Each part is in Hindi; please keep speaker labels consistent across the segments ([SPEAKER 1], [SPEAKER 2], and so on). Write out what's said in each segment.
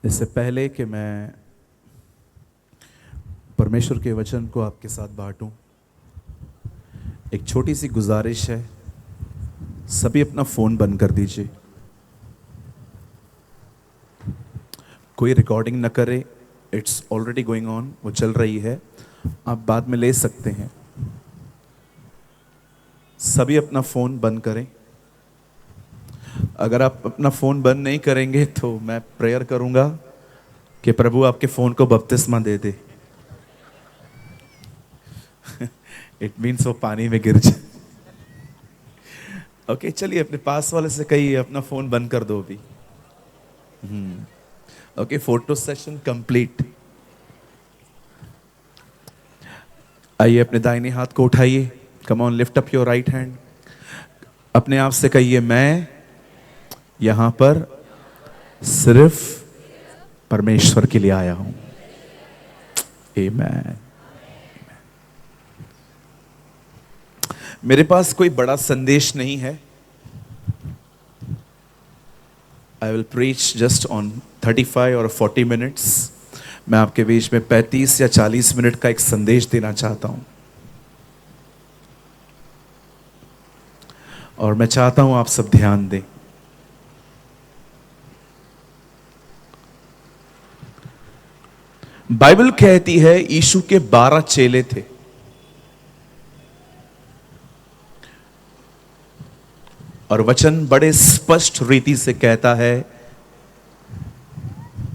[SPEAKER 1] इससे पहले कि मैं परमेश्वर के वचन को आपके साथ बांटूं, एक छोटी सी गुजारिश है। सभी अपना फ़ोन बंद कर दीजिए। कोई रिकॉर्डिंग न करे। इट्स ऑलरेडी गोइंग ऑन, वो चल रही है, आप बाद में ले सकते हैं। सभी अपना फ़ोन बंद करें। अगर आप अपना फ़ोन बंद नहीं करेंगे तो मैं प्रेयर करूंगा कि प्रभु आपके फ़ोन को बपतिस्मा दे दे। इट मीन्स वो पानी में गिर जाए। ओके, चलिए अपने पास वाले से कहिए अपना फ़ोन बंद कर दो अभी। Okay, photo session complete. आइए, अपने दाहिने हाथ को उठाइए। Come on, lift up your right hand. अपने आप से कहिए, मैं यहां पर सिर्फ परमेश्वर के लिए आया हूं। आमेन। मेरे पास कोई बड़ा संदेश नहीं है। I will preach just on 35 और 40 मिनट्स। मैं आपके बीच में 35 या 40 मिनट का एक संदेश देना चाहता हूं, और मैं चाहता हूं आप सब ध्यान दें। बाइबल कहती है यीशु के 12 चेले थे, और वचन बड़े स्पष्ट रीति से कहता है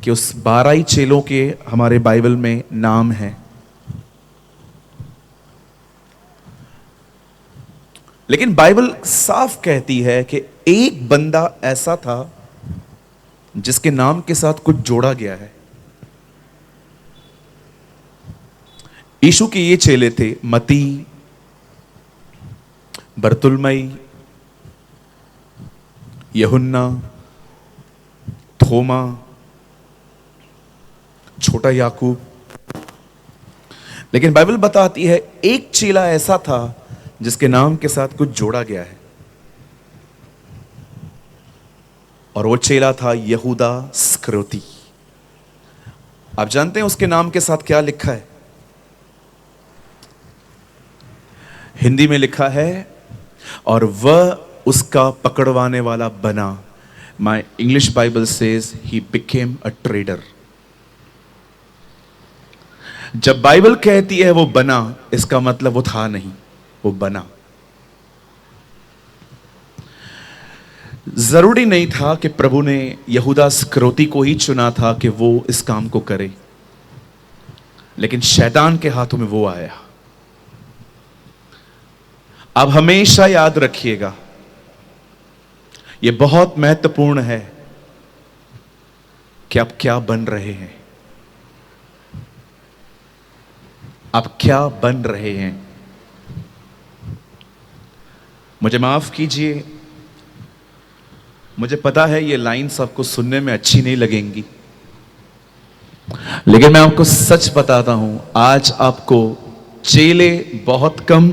[SPEAKER 1] कि उस 12 ही चेलों के हमारे बाइबल में नाम है। लेकिन बाइबल साफ कहती है कि एक बंदा ऐसा था जिसके नाम के साथ कुछ जोड़ा गया है। यीशु के ये चेले थे मती, बरतुलमई, यूहन्ना, थोमा, छोटा याकूब। लेकिन बाइबल बताती है एक चेला ऐसा था जिसके नाम के साथ कुछ जोड़ा गया है, और वो चेला था यहूदा स्करोती। आप जानते हैं उसके नाम के साथ क्या लिखा है? हिंदी में लिखा है, और वह उसका पकड़वाने वाला बना। My English Bible says he became a trader. जब बाइबल कहती है वो बना, इसका मतलब वो था नहीं, वो बना। जरूरी नहीं था कि प्रभु ने यहूदा स्करोती को ही चुना था कि वो इस काम को करे, लेकिन शैतान के हाथों में वो आया। अब हमेशा याद रखिएगा, यह बहुत महत्वपूर्ण है कि आप क्या बन रहे हैं। आप क्या बन रहे हैं। मुझे माफ कीजिए, मुझे पता है ये लाइन्स आपको सुनने में अच्छी नहीं लगेंगी, लेकिन मैं आपको सच बताता हूं, आज आपको चेले बहुत कम,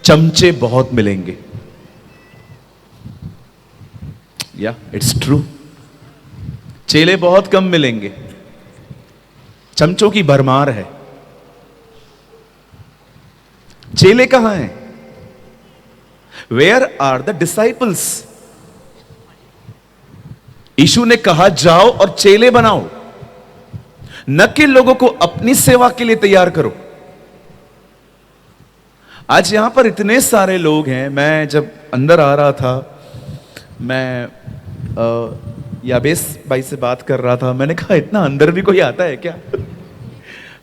[SPEAKER 1] चमचे बहुत मिलेंगे। या इट्स ट्रू, चेले बहुत कम मिलेंगे, चमचों की भरमार है। चेले कहां हैं? Where are the disciples? यीशु ने कहा जाओ और चेले बनाओ, न कि लोगों को अपनी सेवा के लिए तैयार करो। आज यहां पर इतने सारे लोग हैं। मैं जब अंदर आ रहा था, मैं याबेस भाई से बात कर रहा था। मैंने कहा इतना अंदर भी कोई आता है क्या?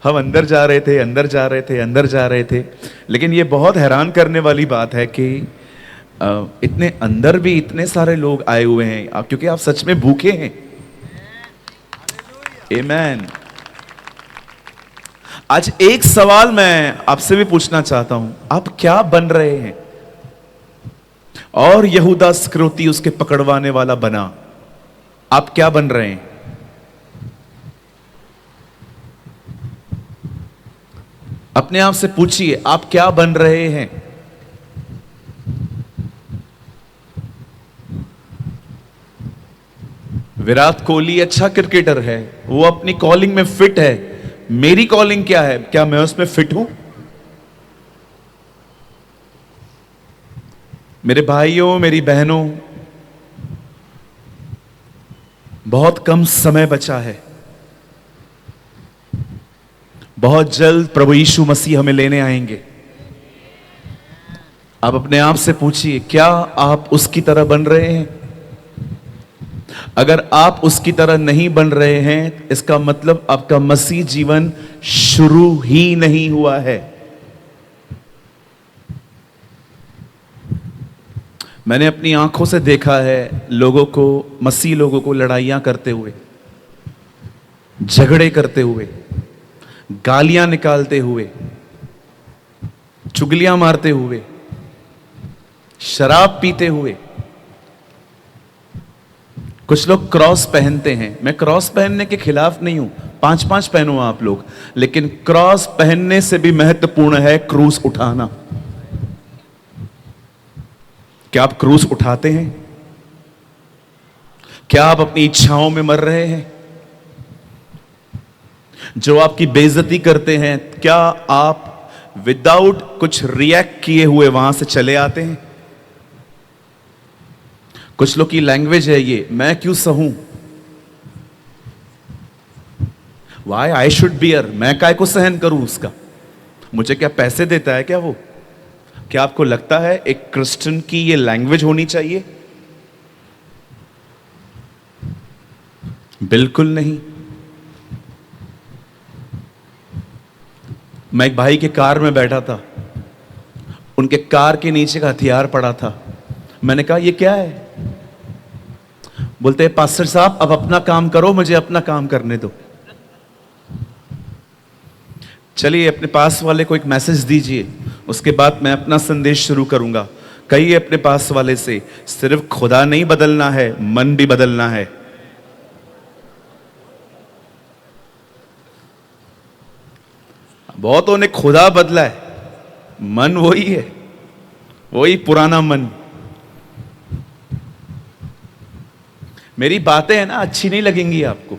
[SPEAKER 1] हम अंदर जा रहे थे, अंदर जा रहे थे, अंदर जा रहे थे, लेकिन ये बहुत हैरान करने वाली बात है कि इतने अंदर भी इतने सारे लोग आए हुए हैं, क्योंकि आप सच में भूखे हैं। आमेन। आज एक सवाल मैं आपसे भी पूछना चाहता हूं, आप क्या बन रहे हैं? और यहूदा स्करोती उसके पकड़वाने वाला बना। आप क्या बन रहे हैं? अपने आप से पूछिए, आप क्या बन रहे हैं? विराट कोहली अच्छा क्रिकेटर है, वो अपनी कॉलिंग में फिट है। मेरी कॉलिंग क्या है? क्या मैं उसमें फिट हूं? मेरे भाइयों, मेरी बहनों, बहुत कम समय बचा है। बहुत जल्द प्रभु यीशु मसीह हमें लेने आएंगे। आप अपने आप से पूछिए, क्या आप उसकी तरह बन रहे हैं? अगर आप उसकी तरह नहीं बन रहे हैं, इसका मतलब आपका मसीह जीवन शुरू ही नहीं हुआ है। मैंने अपनी आंखों से देखा है लोगों को, मसीह लोगों को लड़ाइयां करते हुए, झगड़े करते हुए, गालियां निकालते हुए, चुगलियां मारते हुए, शराब पीते हुए। कुछ लोग क्रॉस पहनते हैं। मैं क्रॉस पहनने के खिलाफ नहीं हूं, 5-5 पहनो आप लोग, लेकिन क्रॉस पहनने से भी महत्वपूर्ण है क्रूस उठाना। क्या आप क्रूस उठाते हैं? क्या आप अपनी इच्छाओं में मर रहे हैं? जो आपकी बेइज्जती करते हैं, क्या आप विदाउट कुछ रिएक्ट किए हुए वहां से चले आते हैं? कुछ लोग की लैंग्वेज है ये, मैं क्यों सहूं? वाई आई शुड बियर, मैं काय को सहन करूं उसका? मुझे क्या पैसे देता है क्या वो? क्या आपको लगता है एक क्रिश्चियन की ये लैंग्वेज होनी चाहिए? बिल्कुल नहीं। मैं एक भाई के कार में बैठा था, उनके कार के नीचे का हथियार पड़ा था। मैंने कहा ये क्या है? बोलते हैं पास्टर साहब अब अपना काम करो, मुझे अपना काम करने दो। चलिए अपने पास वाले को एक मैसेज दीजिए, उसके बाद मैं अपना संदेश शुरू करूंगा। कहिए अपने पास वाले से, सिर्फ खुदा नहीं बदलना है, मन भी बदलना है। बहुतों ने खुदा बदला है, मन वही है, वही पुराना मन। मेरी बातें है ना अच्छी नहीं लगेंगी आपको।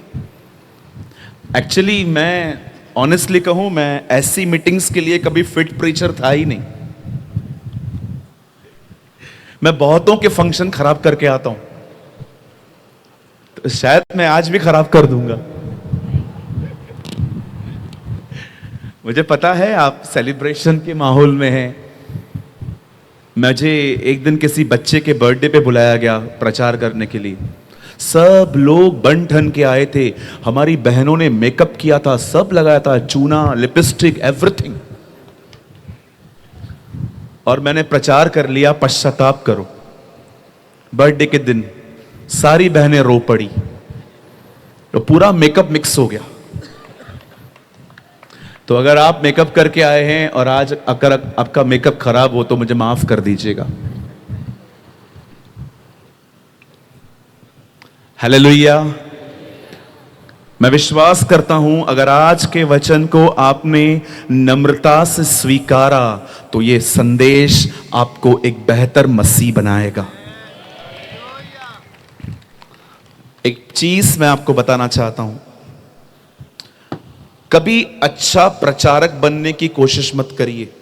[SPEAKER 1] एक्चुअली मैं ऑनेस्टली कहूं, मैं ऐसी मीटिंग्स के लिए कभी फिट प्रीचर था ही नहीं। मैं बहुतों के फंक्शन खराब करके आता हूं, तो शायद मैं आज भी खराब कर दूंगा। मुझे पता है आप सेलिब्रेशन के माहौल में हैं। मुझे एक दिन किसी बच्चे के बर्थडे पे बुलाया गया प्रचार करने के लिए। सब लोग बन ठन के आए थे। हमारी बहनों ने मेकअप किया था, सब लगाया था, चूना, लिपस्टिक, एवरीथिंग। और मैंने प्रचार कर लिया, पश्चाताप करो। बर्थडे के दिन सारी बहनें रो पड़ी, तो पूरा मेकअप मिक्स हो गया। तो अगर आप मेकअप करके आए हैं और आज अगर आपका मेकअप खराब हो तो मुझे माफ कर दीजिएगा। हालेलुया। मैं विश्वास करता हूं अगर आज के वचन को आपने नम्रता से स्वीकारा तो ये संदेश आपको एक बेहतर मसीह बनाएगा। एक चीज मैं आपको बताना चाहता हूं, कभी अच्छा प्रचारक बनने की कोशिश मत करिए।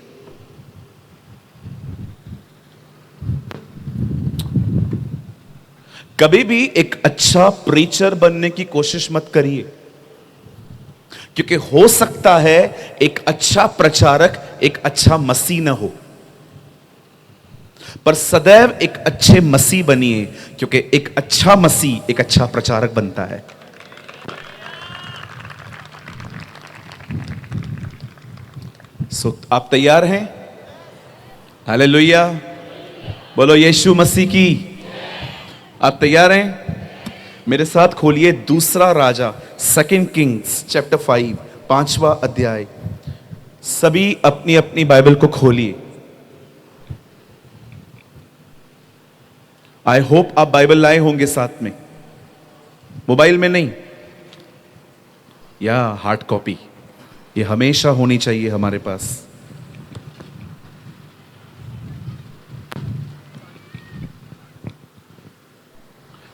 [SPEAKER 1] कभी भी एक अच्छा प्रीचर बनने की कोशिश मत करिए, क्योंकि हो सकता है एक अच्छा प्रचारक एक अच्छा मसीह न हो। पर सदैव एक अच्छे मसीह बनिए, क्योंकि एक अच्छा मसीह एक अच्छा प्रचारक बनता है। आप तैयार हैं? हालेलुया, बोलो यीशु मसीह की। आप तैयार हैं? मेरे साथ खोलिए दूसरा राजा, 2 किंग्स चैप्टर 5, 5वां अध्याय। सभी अपनी अपनी बाइबल को खोलिए। आई होप आप बाइबल लाए होंगे साथ में, मोबाइल में नहीं, या हार्ड कॉपी। ये हमेशा होनी चाहिए हमारे पास।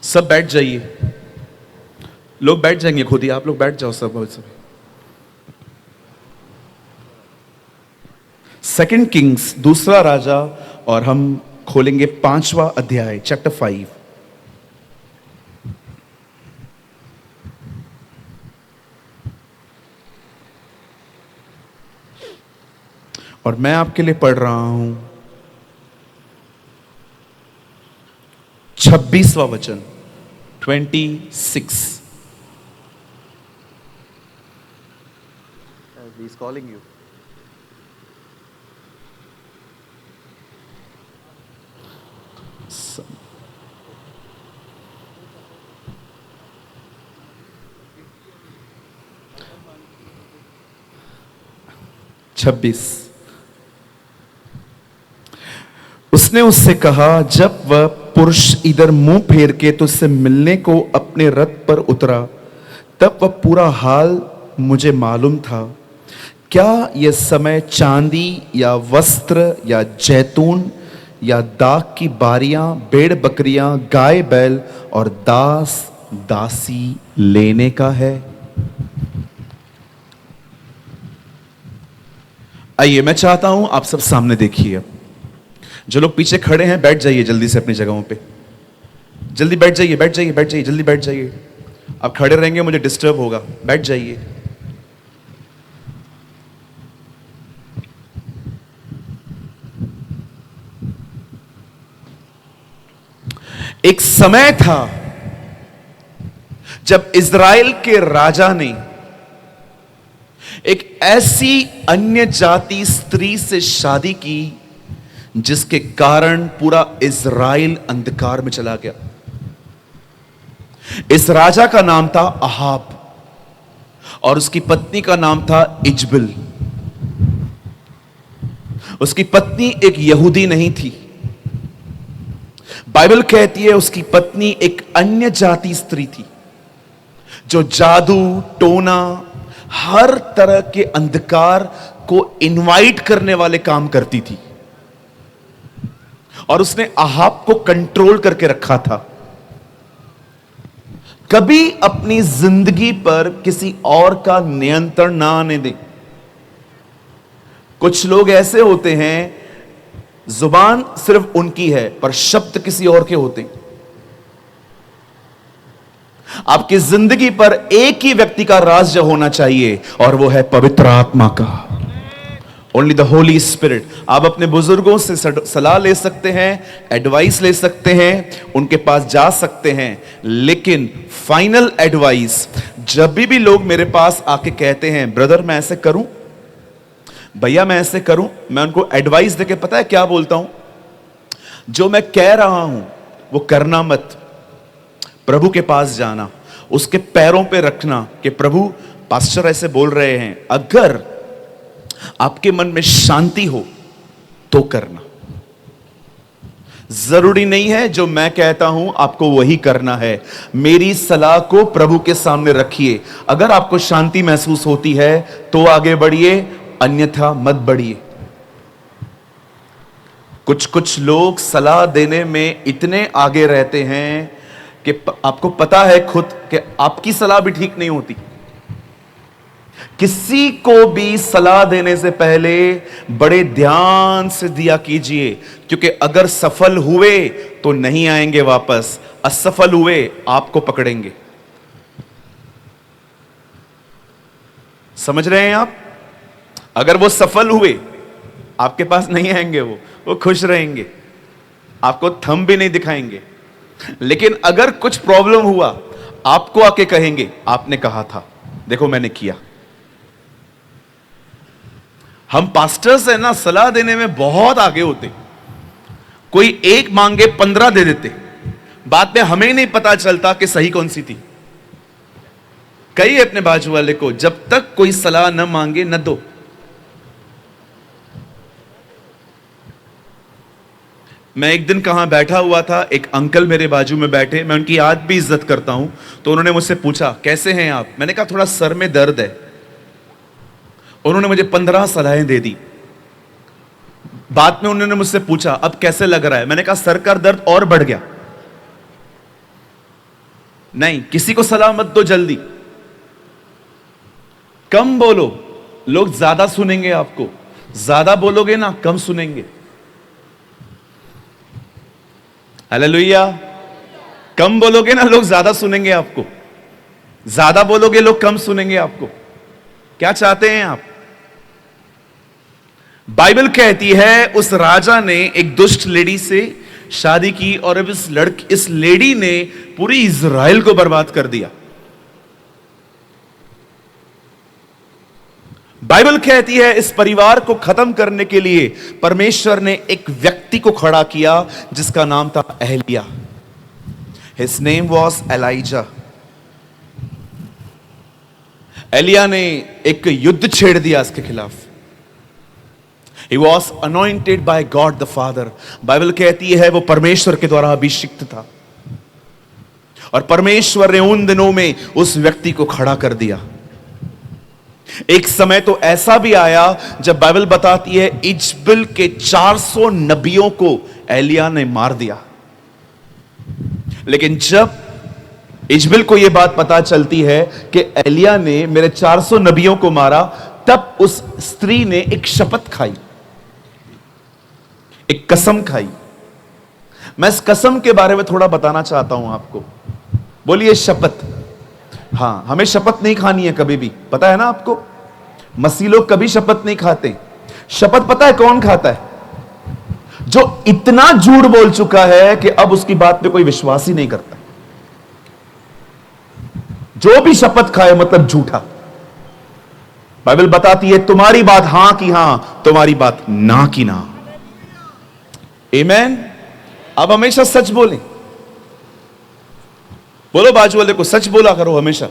[SPEAKER 1] सब बैठ जाइए। लोग बैठ जाएंगे खुद ही, आप लोग बैठ जाओ सब सब। सेकंड किंग्स, दूसरा राजा, और हम खोलेंगे 5वां अध्याय, चैप्टर 5। और मैं आपके लिए पढ़ रहा हूं 26वां वचन, 26।
[SPEAKER 2] He is calling you.
[SPEAKER 1] छब्बीस। उसने उससे कहा, जब वह पुरुष इधर मुंह फेर के तुझसे मिलने को अपने रथ पर उतरा, तब वह पूरा हाल मुझे मालूम था। क्या यह समय चांदी या वस्त्र या जैतून या दाख की बारियां, भेड़ बकरियां, गाय बैल और दास दासी लेने का है? आइए, मैं चाहता हूं आप सब सामने देखिए। जो लोग पीछे खड़े हैं बैठ जाइए जल्दी से अपनी जगहों पे। जल्दी बैठ जाइए, बैठ जाइए, बैठ जाइए, जल्दी बैठ जाइए। आप खड़े रहेंगे मुझे डिस्टर्ब होगा, बैठ जाइए। एक समय था जब इज़राइल के राजा ने एक ऐसी अन्य जाति स्त्री से शादी की जिसके कारण पूरा इज़राइल अंधकार में चला गया। इस राजा का नाम था अहाब और उसकी पत्नी का नाम था इजबल। उसकी पत्नी एक यहूदी नहीं थी। बाइबल कहती है उसकी पत्नी एक अन्य जाति स्त्री थी जो जादू टोना हर तरह के अंधकार को इनवाइट करने वाले काम करती थी और उसने अहाब को कंट्रोल करके रखा था। कभी अपनी जिंदगी पर किसी और का नियंत्रण ना आने दें। कुछ लोग ऐसे होते हैं, जुबान सिर्फ उनकी है पर शब्द किसी और के होते हैं। आपकी जिंदगी पर एक ही व्यक्ति का राज होना चाहिए और वो है पवित्र आत्मा का। Only the Holi spirit. आप अपने बुजुर्गों से सलाह ले सकते हैं, एडवाइस ले सकते हैं, उनके पास जा सकते हैं, लेकिन फाइनल एडवाइस जब भी लोग मेरे पास आके कहते हैं ब्रदर मैं ऐसे करूं, भैया मैं ऐसे करूं, मैं उनको एडवाइस देके पता है क्या बोलता हूं? जो मैं कह रहा हूं वो करना मत, प्रभु के पास जाना, उसके पैरों पे रखना कि प्रभु पास्टर ऐसे बोल रहे हैं, अगर आपके मन में शांति हो तो करना। जरूरी नहीं है जो मैं कहता हूं आपको वही करना है। मेरी सलाह को प्रभु के सामने रखिए। अगर आपको शांति महसूस होती है तो आगे बढ़िए, अन्यथा मत बढ़िए। कुछ कुछ लोग सलाह देने में इतने आगे रहते हैं कि आपको पता है खुद कि आपकी सलाह भी ठीक नहीं होती। किसी को भी सलाह देने से पहले बड़े ध्यान से दिया कीजिए, क्योंकि अगर सफल हुए तो नहीं आएंगे वापस, असफल हुए आपको पकड़ेंगे। समझ रहे हैं आप? अगर वो सफल हुए आपके पास नहीं आएंगे, वो खुश रहेंगे, आपको थंब भी नहीं दिखाएंगे। लेकिन अगर कुछ प्रॉब्लम हुआ आपको आके कहेंगे आपने कहा था, देखो मैंने किया। हम पास्टर्स है ना, सलाह देने में बहुत आगे होते। कोई एक मांगे 15 दे देते, बाद में हमें नहीं पता चलता कि सही कौन सी थी। कई अपने बाजू वाले को जब तक कोई सलाह न मांगे न दो। मैं एक दिन कहां बैठा हुआ था, एक अंकल मेरे बाजू में बैठे, मैं उनकी आज भी इज्जत करता हूं। तो उन्होंने मुझसे पूछा कैसे हैं आप? मैंने कहा थोड़ा सर में दर्द है। उन्होंने मुझे 15 सलाहें दे दी। बाद में उन्होंने मुझसे पूछा अब कैसे लग रहा है? मैंने कहा सर का दर्द और बढ़ गया। नहीं, किसी को सलाह मत दो जल्दी, कम बोलो, लोग ज्यादा सुनेंगे आपको। ज्यादा बोलोगे ना, कम सुनेंगे। हालेलुया। कम बोलोगे ना, लोग ज्यादा सुनेंगे आपको। ज्यादा बोलोगे, लोग कम सुनेंगे आपको। क्या चाहते हैं आप? बाइबल कहती है उस राजा ने एक दुष्ट लेडी से शादी की और अब इस लेडी ने पूरी इज़राइल को बर्बाद कर दिया। बाइबल कहती है इस परिवार को खत्म करने के लिए परमेश्वर ने एक व्यक्ति को खड़ा किया जिसका नाम था Elia. His name was Elijah। Elia ने एक युद्ध छेड़ दिया इसके खिलाफ। He was anointed by God the Father। Bible कहती है वो परमेश्वर के द्वारा अभिषिक्त था और परमेश्वर ने उन दिनों में उस व्यक्ति को खड़ा कर दिया। एक समय तो ऐसा भी आया जब बाइबल बताती है इजबेल के 400 नबियों को एलिया ने मार दिया। लेकिन जब इजबेल को यह बात पता चलती है कि एलिया ने मेरे 400 नबियों को मारा, तब उस स्त्री ने एक शपथ खाई, एक कसम खाई। मैं इस कसम के बारे में थोड़ा बताना चाहता हूं आपको। बोलिए शपथ। हां, हमें शपथ नहीं खानी है कभी भी, पता है ना आपको। मसीह लोग कभी शपथ नहीं खाते। शपथ पता है कौन खाता है? जो इतना झूठ बोल चुका है कि अब उसकी बात पे कोई विश्वास ही नहीं करता। जो भी शपथ खाए मतलब झूठा। बाइबल बताती है तुम्हारी बात हां की हां, तुम्हारी बात ना की ना। आमेन। अब हमेशा सच बोलें। बोलो बाजू वाले को, सच बोला करो हमेशा।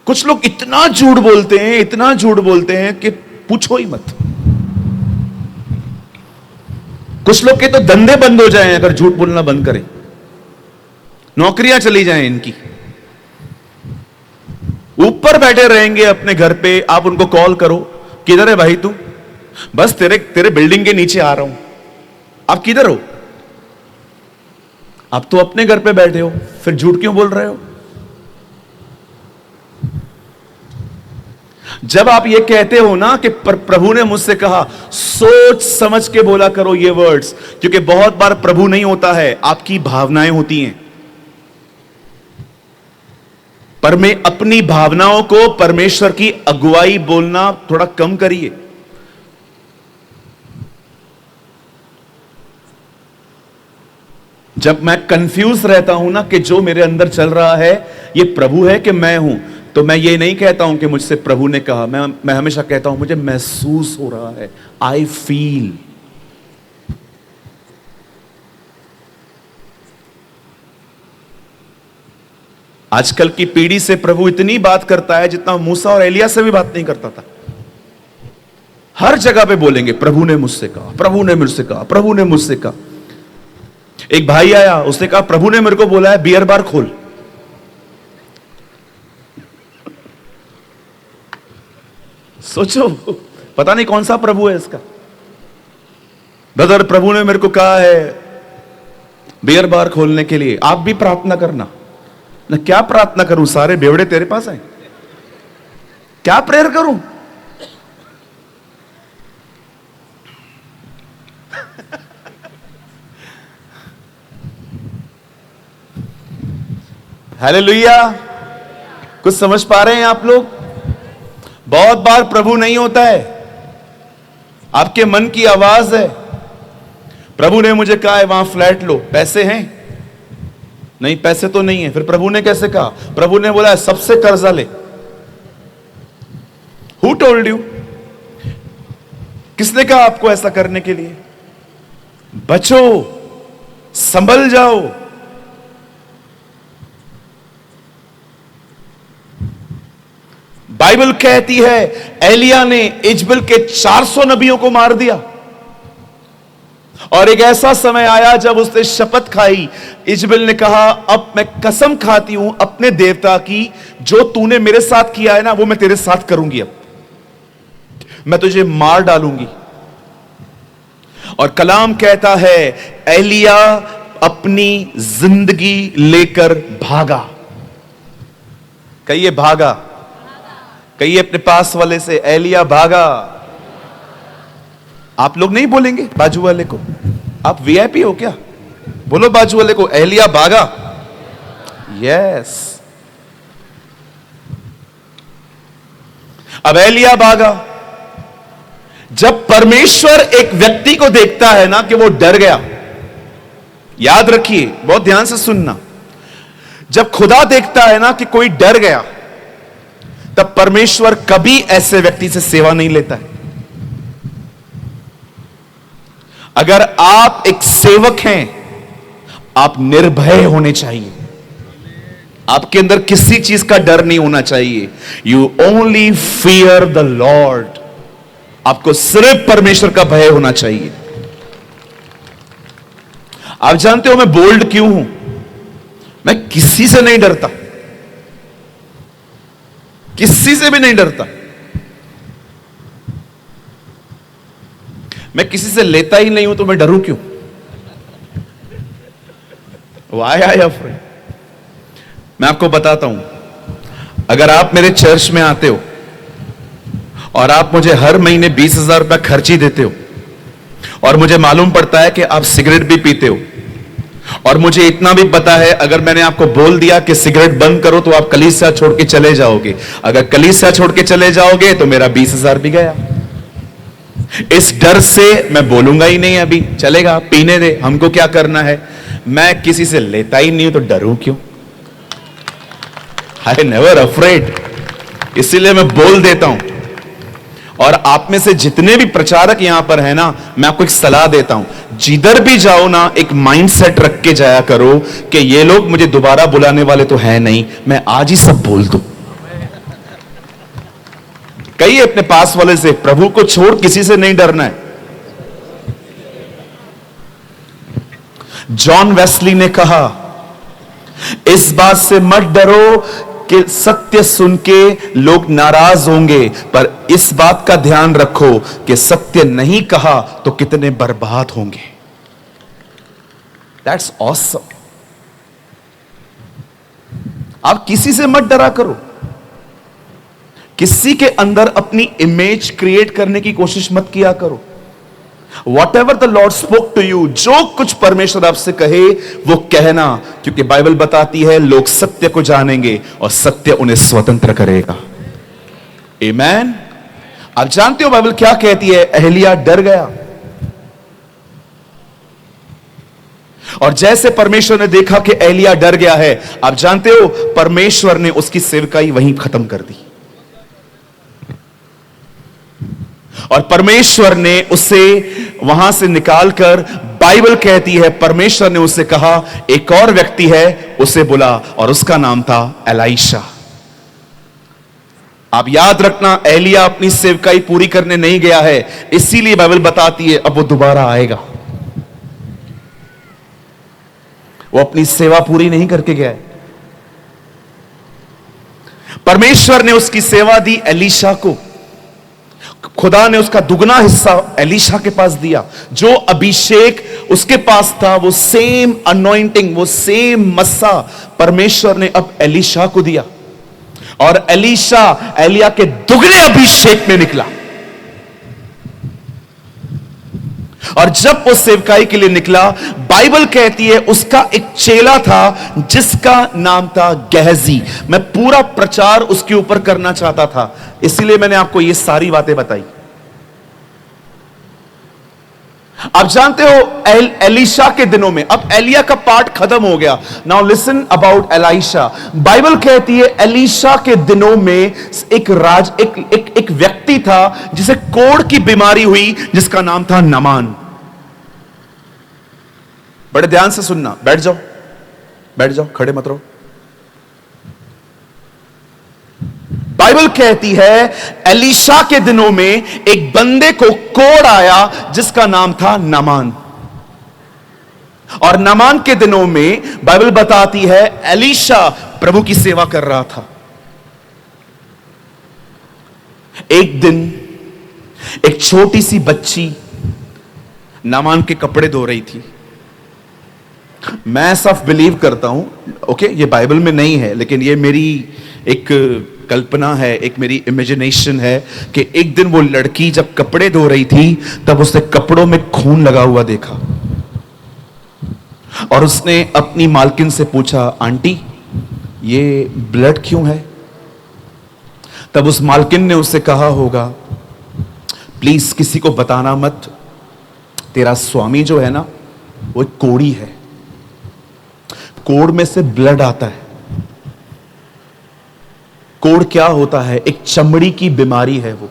[SPEAKER 1] कुछ लोग इतना झूठ बोलते हैं, इतना झूठ बोलते हैं कि पूछो ही मत। कुछ लोग के तो धंधे बंद हो जाएं अगर झूठ बोलना बंद करें, नौकरियां चली जाएं इनकी। ऊपर बैठे रहेंगे अपने घर पे, आप उनको कॉल करो, किधर है भाई तू? बस तेरे बिल्डिंग के नीचे आ रहा हूं। आप किधर हो? आप तो अपने घर पे बैठे हो, फिर झूठ क्यों बोल रहे हो? जब आप ये कहते हो ना कि प्रभु ने मुझसे कहा, सोच समझ के बोला करो ये वर्ड्स, क्योंकि बहुत बार प्रभु नहीं होता है, आपकी भावनाएं होती हैं। पर मैं अपनी भावनाओं को परमेश्वर की अगुवाई बोलना थोड़ा कम करिए। जब मैं कंफ्यूज रहता हूं ना कि जो मेरे अंदर चल रहा है ये प्रभु है कि मैं हूं, तो मैं ये नहीं कहता हूं कि मुझसे प्रभु ने कहा। मैं हमेशा कहता हूं मुझे महसूस हो रहा है, आई फील। आजकल की पीढ़ी से प्रभु इतनी बात करता है जितना मूसा और एलिया से भी बात नहीं करता था। हर जगह पे बोलेंगे प्रभु ने मुझसे कहा, प्रभु ने मुझसे कहा, प्रभु ने मुझसे कहा। एक भाई आया, उसने कहा प्रभु ने मेरे को बोला है बियर बार खोल। सोचो, पता नहीं कौन सा प्रभु है इसका। ब्रदर, प्रभु ने मेरे को कहा है बियर बार खोलने के लिए, आप भी प्रार्थना करना। ना क्या प्रार्थना करूं, सारे बेवड़े तेरे पास हैं, क्या प्रेयर करूं? हालेलुया। कुछ समझ पा रहे हैं आप लोग? बहुत बार प्रभु नहीं होता है, आपके मन की आवाज है। प्रभु ने मुझे कहा है वहां फ्लैट लो, पैसे हैं? नहीं, पैसे तो नहीं है। फिर प्रभु ने कैसे कहा? प्रभु ने बोला सबसे कर्जा ले। Who told you? किसने कहा आपको ऐसा करने के लिए? बचो, संभल जाओ। बाइबल कहती है एलिया ने इजबेल के 400 नबियों को मार दिया। और एक ऐसा समय आया जब उसने शपथ खाई। इजबेल ने कहा अब मैं कसम खाती हूं अपने देवता की, जो तूने मेरे साथ किया है ना वो मैं तेरे साथ करूंगी। अब मैं तुझे मार डालूंगी। और कलाम कहता है एलिया अपनी जिंदगी लेकर भागा। कहिए भागा। कहिए अपने पास वाले से, एलिया भागा। आप लोग नहीं बोलेंगे बाजू वाले को? आप वीआईपी हो क्या? बोलो बाजू वाले को, एलिया भागा। यस। अब एलिया भागा। जब परमेश्वर एक व्यक्ति को देखता है ना कि वो डर गया, याद रखिए, बहुत ध्यान से सुनना, जब खुदा देखता है ना कि कोई डर गया, तब परमेश्वर कभी ऐसे व्यक्ति से सेवा नहीं लेता है। अगर आप एक सेवक हैं, आप निर्भय होने चाहिए। आपके अंदर किसी चीज का डर नहीं होना चाहिए। You only fear the Lord. आपको सिर्फ परमेश्वर का भय होना चाहिए। आप जानते हो मैं बोल्ड क्यों हूं? मैं किसी से नहीं डरता, किसी से भी नहीं डरता। मैं किसी से लेता ही नहीं हूं तो मैं डरूं क्यों? Why I afraid? मैं आपको बताता हूं, अगर आप मेरे चर्च में आते हो और आप मुझे हर महीने 20,000 रुपया खर्ची देते हो और मुझे मालूम पड़ता है कि आप सिगरेट भी पीते हो, और मुझे इतना भी पता है अगर मैंने आपको बोल दिया कि सिगरेट बंद करो तो आप कलीसिया छोड़ के चले जाओगे, अगर कलीसिया छोड़ के चले जाओगे तो मेरा 20,000 भी गया। इस डर से मैं बोलूंगा ही नहीं, अभी चलेगा, पीने दे, हमको क्या करना है। मैं किसी से लेता ही नहीं हूं तो डरूं क्यों? I never afraid. इसीलिए मैं बोल देता हूं। और आप में से जितने भी प्रचारक यहां पर है ना, मैं आपको एक सलाह देता हूं, जिधर भी जाओ ना एक माइंडसेट रख के जाया करो कि ये लोग मुझे दोबारा बुलाने वाले तो है नहीं, मैं आज ही सब बोल दूं। कहिए अपने पास वाले से, प्रभु को छोड़ किसी से नहीं डरना है। जॉन वेस्ली ने कहा, इस बात से मत डरो कि सत्य सुन के लोग नाराज होंगे, पर इस बात का ध्यान रखो कि सत्य नहीं कहा तो कितने बर्बाद होंगे। That's awesome. आप किसी से मत डरा करो, किसी के अंदर अपनी इमेज क्रिएट करने की कोशिश मत किया करो। Whatever the Lord spoke to you, जो कुछ परमेश्वर आपसे कहे वो कहना, क्योंकि बाइबल बताती है लोग सत्य को जानेंगे और सत्य उन्हें स्वतंत्र करेगा। आमीन। आप जानते हो बाइबल क्या कहती है? एलिया डर गया, और जैसे परमेश्वर ने देखा कि एलिया डर गया है, आप जानते हो परमेश्वर ने उसकी सेवकाई वहीं खत्म कर दी, और परमेश्वर ने उसे वहां से निकालकर, बाइबल कहती है परमेश्वर ने उससे कहा एक और व्यक्ति है उसे बुला, और उसका नाम था एलीशा। आप याद रखना, एलिया अपनी सेवकाई पूरी करने नहीं गया है, इसीलिए बाइबल बताती है अब वो दोबारा आएगा। वो अपनी सेवा पूरी नहीं करके गया है। परमेश्वर ने उसकी सेवा दी एलीशा को, खुदा ने उसका दुगना हिस्सा एलीशा के पास दिया। जो अभिषेक उसके पास था, वो सेम अनॉइंटिंग, वो सेम मस्सा परमेश्वर ने अब एलीशा को दिया, और एलीशा एलिया के दुगने अभिषेक में निकला। और जब वो सेवकाई के लिए निकला, बाइबल कहती है उसका एक चेला था जिसका नाम था गहजी। मैं पूरा प्रचार उसके ऊपर करना चाहता था, इसीलिए मैंने आपको ये सारी बातें बताई। आप जानते हो एलीशा के दिनों में, अब एलिया का पार्ट खत्म हो गया। Now listen about Elisha. Bible कहती है एलीशा के दिनों में एक व्यक्ति था जिसे कोढ़ की बीमारी हुई, जिसका नाम था नामान। बड़े ध्यान से सुनना, बैठ जाओ, बैठ जाओ, खड़े मत रहो। बाइबल कहती है एलीशा के दिनों में एक बंदे को कोढ़ आया जिसका नाम था नामान, और नामान के दिनों में बाइबल बताती है एलीशा प्रभु की सेवा कर रहा था। एक दिन एक छोटी सी बच्ची नामान के कपड़े धो रही थी। मैं ऐसा बिलीव करता हूं, ओके, ये बाइबल में नहीं है, लेकिन ये मेरी एक कल्पना है, एक मेरी इमेजिनेशन है कि एक दिन वो लड़की जब कपड़े धो रही थी तब उसने कपड़ों में खून लगा हुआ देखा और उसने अपनी मालकिन से पूछा, आंटी ये ब्लड क्यों है? तब उस मालकिन ने उससे कहा होगा, प्लीज किसी को बताना मत, तेरा स्वामी जो है ना वो एक कोढ़ी है, कोढ़ में से ब्लड आता है। कोढ़ क्या होता है? एक चमड़ी की बीमारी है, वो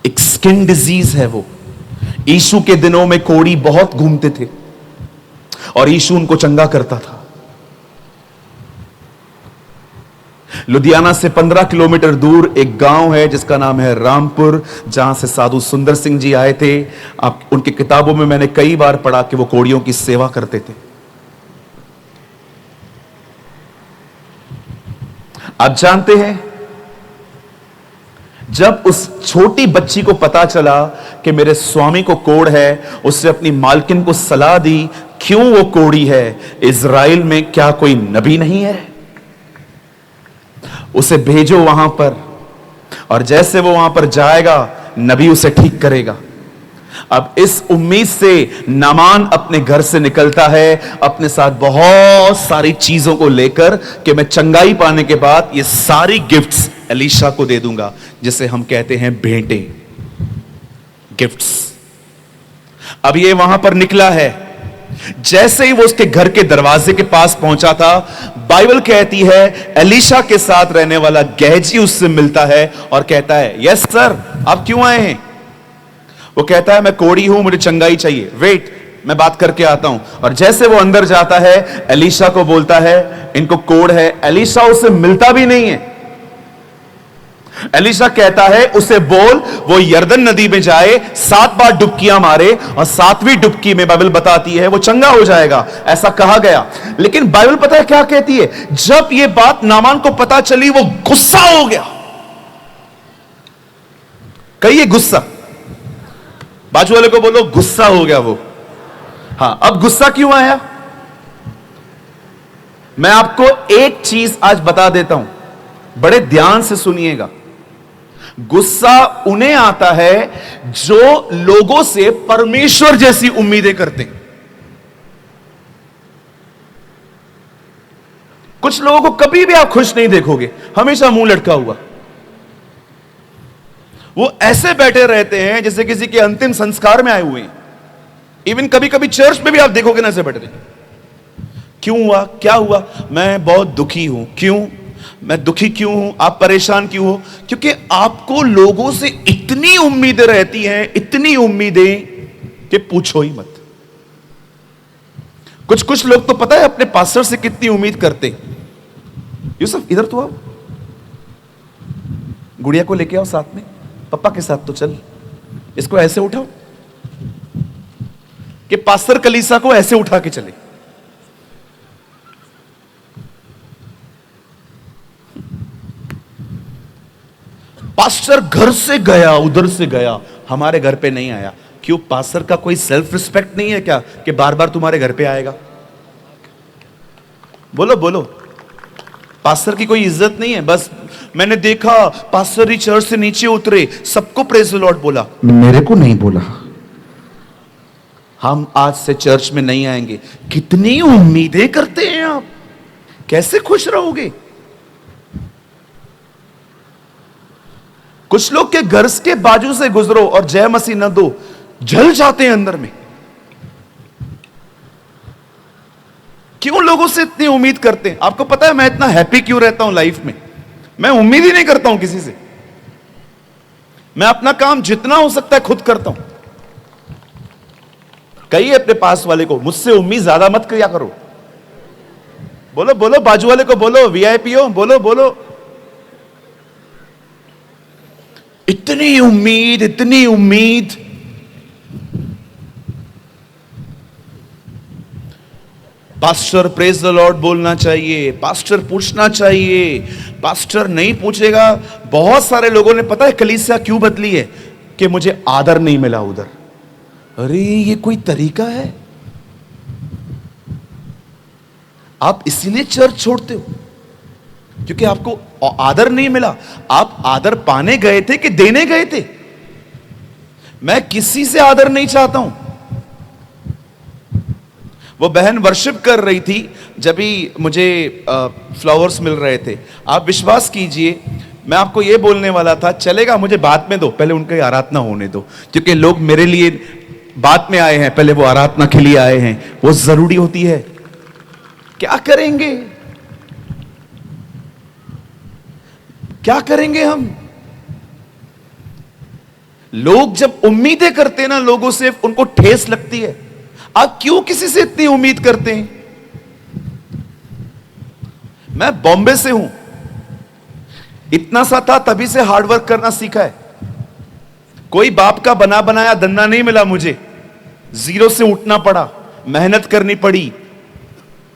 [SPEAKER 1] एक स्किन डिजीज है वो। यीशु के दिनों में कोढ़ी बहुत घूमते थे और यीशु उनको चंगा करता था। लुधियाना से 15 किलोमीटर दूर एक गांव है जिसका नाम है रामपुर, जहां से साधु सुंदर सिंह जी आए थे। आप उनकी किताबों में मैंने कई बार पढ़ा कि वो कोढ़ियों की सेवा करते थे। आप जानते हैं, जब उस छोटी बच्ची को पता चला कि मेरे स्वामी को कोढ़ है, उसने अपनी मालकिन को सलाह दी, क्यों वो कोढ़ी है? इज़राइल में क्या कोई नबी नहीं है? उसे भेजो वहां पर, और जैसे वो वहां पर जाएगा नबी उसे ठीक करेगा। अब इस उम्मीद से नामान अपने घर से निकलता है, अपने साथ बहुत सारी चीजों को लेकर कि मैं चंगाई पाने के बाद ये सारी गिफ्ट्स एलीशा को दे दूंगा, जिसे हम कहते हैं भेंटे, गिफ्ट्स। अब ये वहां पर निकला है। जैसे ही वो उसके घर के दरवाजे के पास पहुंचा था, बाइबल कहती है एलीशा के साथ रहने वाला गेहजी उससे मिलता है और कहता है, यस सर, आप क्यों आए हैं? वो कहता है, मैं कोढ़ी हूं, मुझे चंगाई चाहिए, वेट मैं बात करके आता हूं। और जैसे वो अंदर जाता है, एलीशा को बोलता है इनको कोढ़ है। एलीशा उससे मिलता भी नहीं है। एलीशा कहता है उसे बोल वो यरदन नदी में जाए, 7 बार डुबकियां मारे और 7वीं डुबकी में बाइबल बताती है वो चंगा हो जाएगा, ऐसा कहा गया। लेकिन बाइबल पता है क्या कहती है? जब ये बात नामान को पता चली वो गुस्सा हो गया। कहिए गुस्सा, बाजू वाले को बोलो गुस्सा हो गया वो। हाँ, अब गुस्सा क्यों आया? मैं आपको एक चीज आज बता देता हूं, बड़े ध्यान से सुनिएगा। गुस्सा उन्हें आता है जो लोगों से परमेश्वर जैसी उम्मीदें करते हैं। कुछ लोगों को कभी भी आप खुश नहीं देखोगे, हमेशा मुंह लटका हुआ। वो ऐसे बैठे रहते हैं जैसे किसी के अंतिम संस्कार में आए हुए हैं। इवन कभी कभी चर्च में भी आप देखोगे ना ऐसे बैठे हैं। क्यों हुआ? क्या हुआ? मैं बहुत दुखी हूं। क्यों? मैं दुखी क्यों हूं? आप परेशान क्यों हो? क्योंकि आपको लोगों से इतनी उम्मीदें रहती हैं, इतनी उम्मीदें कि पूछो ही मत। कुछ कुछ लोग तो पता है अपने पास्टर से कितनी उम्मीद करते हैं। यूसुफ इधर तो आओ, गुड़िया को लेके आओ साथ में, पापा के साथ तो चल, इसको ऐसे उठाओ कि पास्टर कलीसा को ऐसे उठा के चले। पास्टर घर से गया, उधर से गया, हमारे घर पे नहीं आया। क्यों? पास्टर का कोई सेल्फ रिस्पेक्ट नहीं है क्या कि बार बार तुम्हारे घर पे आएगा? बोलो बोलो, पास्टर की कोई इज्जत नहीं है? बस मैंने देखा पास्टर ही चर्च से नीचे उतरे, सबको प्रेज द लॉर्ड बोला, मेरे को नहीं बोला। हम आज से चर्च में नहीं आएंगे। कितनी उम्मीदें करते हैं आप, कैसे खुश रहोगे? कुछ लोग के घर के बाजू से गुजरो और जय मसीह न दो, जल जाते हैं अंदर में। क्यों लोगों से इतनी उम्मीद करते हैं? आपको पता है मैं इतना हैप्पी क्यों रहता हूं लाइफ में? मैं उम्मीद ही नहीं करता हूं किसी से। मैं अपना काम जितना हो सकता है खुद करता हूं। कहिए अपने पास वाले को, मुझसे उम्मीद ज्यादा मत किया करो। बोलो बोलो, बाजू वाले को बोलो, वीआईपी हो, बोलो बोलो। इतनी उम्मीद, इतनी उम्मीद। पास्टर प्रेज द लॉर्ड बोलना चाहिए, पास्टर पूछना चाहिए। पास्टर नहीं पूछेगा। बहुत सारे लोगों ने, पता है कलीसिया क्यों बदली है? कि मुझे आदर नहीं मिला उधर। अरे ये कोई तरीका है? आप इसीलिए चर्च छोड़ते हो क्योंकि आपको आदर नहीं मिला। आप आदर पाने गए थे कि देने गए थे? मैं किसी से आदर नहीं चाहता हूं। वो बहन वर्शिप कर रही थी, जब भी मुझे फ्लावर्स मिल रहे थे। आप विश्वास कीजिए, मैं आपको ये बोलने वाला था, चलेगा मुझे बाद में दो, पहले उनकी आराधना होने दो, क्योंकि लोग मेरे लिए बाद में आए हैं, पहले वो आराधना के लिए आए हैं, वो जरूरी होती है। क्या करेंगे, क्या करेंगे हम? लोग जब उम्मीदें करते हैं ना लोगों से, उनको ठेस लगती है। आप क्यों किसी से इतनी उम्मीद करते हैं? मैं बॉम्बे से हूं, इतना सा था तभी से हार्डवर्क करना सीखा है। कोई बाप का बना बनाया धंधा नहीं मिला मुझे, जीरो से उठना पड़ा, मेहनत करनी पड़ी,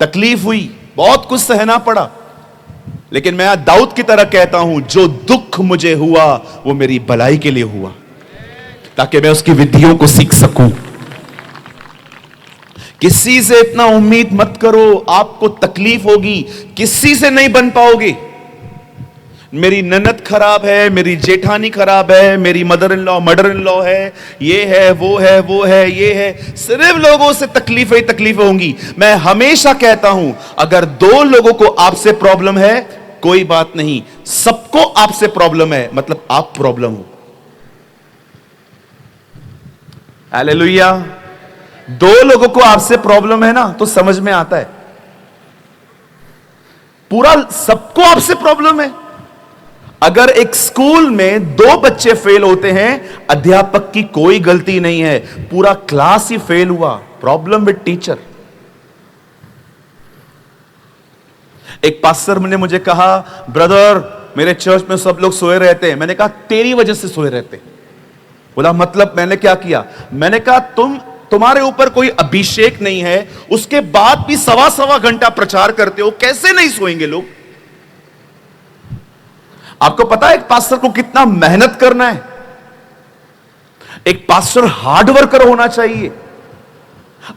[SPEAKER 1] तकलीफ हुई, बहुत कुछ सहना पड़ा। लेकिन मैं दाऊद की तरह कहता हूं, जो दुख मुझे हुआ वो मेरी भलाई के लिए हुआ, ताकि मैं उसकी विधियों को सीख सकूं। किसी से इतना उम्मीद मत करो, आपको तकलीफ होगी, किसी से नहीं बन पाओगे। मेरी ननद खराब है, मेरी जेठानी खराब है, मेरी मदर इन लॉ है, ये है, वो है, वो है, ये है, सिर्फ लोगों से तकलीफें ही तकलीफें होंगी। मैं हमेशा कहता हूं, अगर दो लोगों को आपसे प्रॉब्लम है कोई बात नहीं, सबको आपसे प्रॉब्लम है, मतलब आप प्रॉब्लम हो। हालेलुया। दो लोगों को आपसे प्रॉब्लम है ना, तो समझ में आता है, पूरा सबको आपसे प्रॉब्लम है। अगर एक स्कूल में दो बच्चे फेल होते हैं, अध्यापक की कोई गलती नहीं है, पूरा क्लास ही फेल हुआ, प्रॉब्लम विद टीचर। एक पास्टर ने मुझे कहा, ब्रदर मेरे चर्च में सब लोग सोए रहते हैं। मैंने कहा तेरी वजह से सोए रहते। बोला मतलब? मैंने क्या किया? मैंने कहा तुम्हारे ऊपर कोई अभिषेक नहीं है, उसके बाद भी सवा सवा घंटा प्रचार करते हो, कैसे नहीं सोएंगे लोग? आपको पता है एक पास्टर को कितना मेहनत करना है? एक पास्टर हार्ड वर्कर होना चाहिए।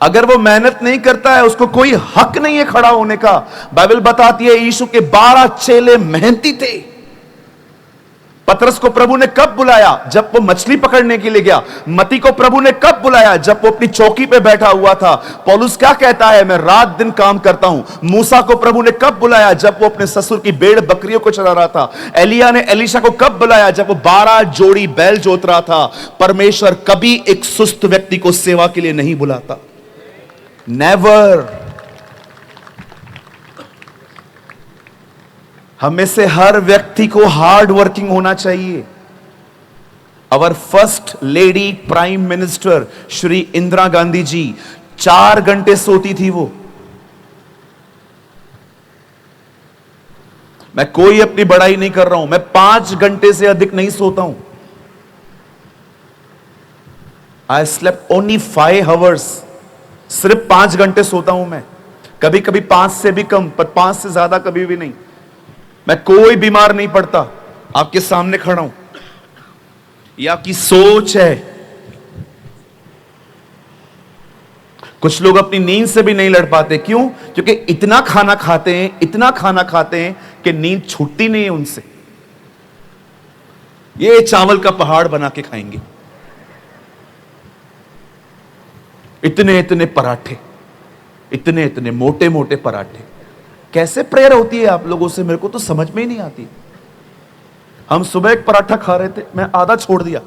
[SPEAKER 1] अगर वो मेहनत नहीं करता है, उसको कोई हक नहीं है खड़ा होने का। बाइबल बताती है यीशु के 12 चेले मेहनती थे। पतरस को प्रभु ने कब बुलाया? जब वो मछली पकड़ने के लिए गया। मती को प्रभु ने कब बुलाया? जब वो अपनी चौकी पे बैठा हुआ था। पौलुस क्या कहता है? मैं रात दिन काम करता हूं। मूसा को प्रभु ने कब बुलाया? जब वो अपने ससुर की भेड़ बकरियों को चला रहा था। एलिया ने एलीशा को कब बुलाया? जब वो 12 जोड़ी बैल जोत रहा था। परमेश्वर कभी एक सुस्त व्यक्ति को सेवा के लिए नहीं बुलाता, नेवर। हमें से हर व्यक्ति को हार्ड वर्किंग होना चाहिए। Our first lady prime minister Shri Indira Gandhi ji 4 घंटे सोती थी वो। मैं कोई अपनी बड़ाई नहीं कर रहा हूं, मैं 5 घंटे से अधिक नहीं सोता हूं। I slept only 5 hours. सिर्फ 5 घंटे सोता हूं मैं, कभी कभी 5 से भी कम, पर 5 से ज्यादा कभी भी नहीं। मैं कोई बीमार नहीं पड़ता, आपके सामने खड़ा हूं। यह आपकी सोच है। कुछ लोग अपनी नींद से भी नहीं लड़ पाते। क्यों? क्योंकि इतना खाना खाते हैं, इतना खाना खाते हैं कि नींद छूटती नहीं है उनसे। ये चावल का पहाड़ बना के खाएंगे, इतने इतने पराठे, इतने इतने मोटे मोटे पराठे। कैसे प्रेयर होती है आप लोगों से? मेरे को तो समझ में ही नहीं आती। हम सुबह एक पराठा खा रहे थे, मैं आधा छोड़ दिया।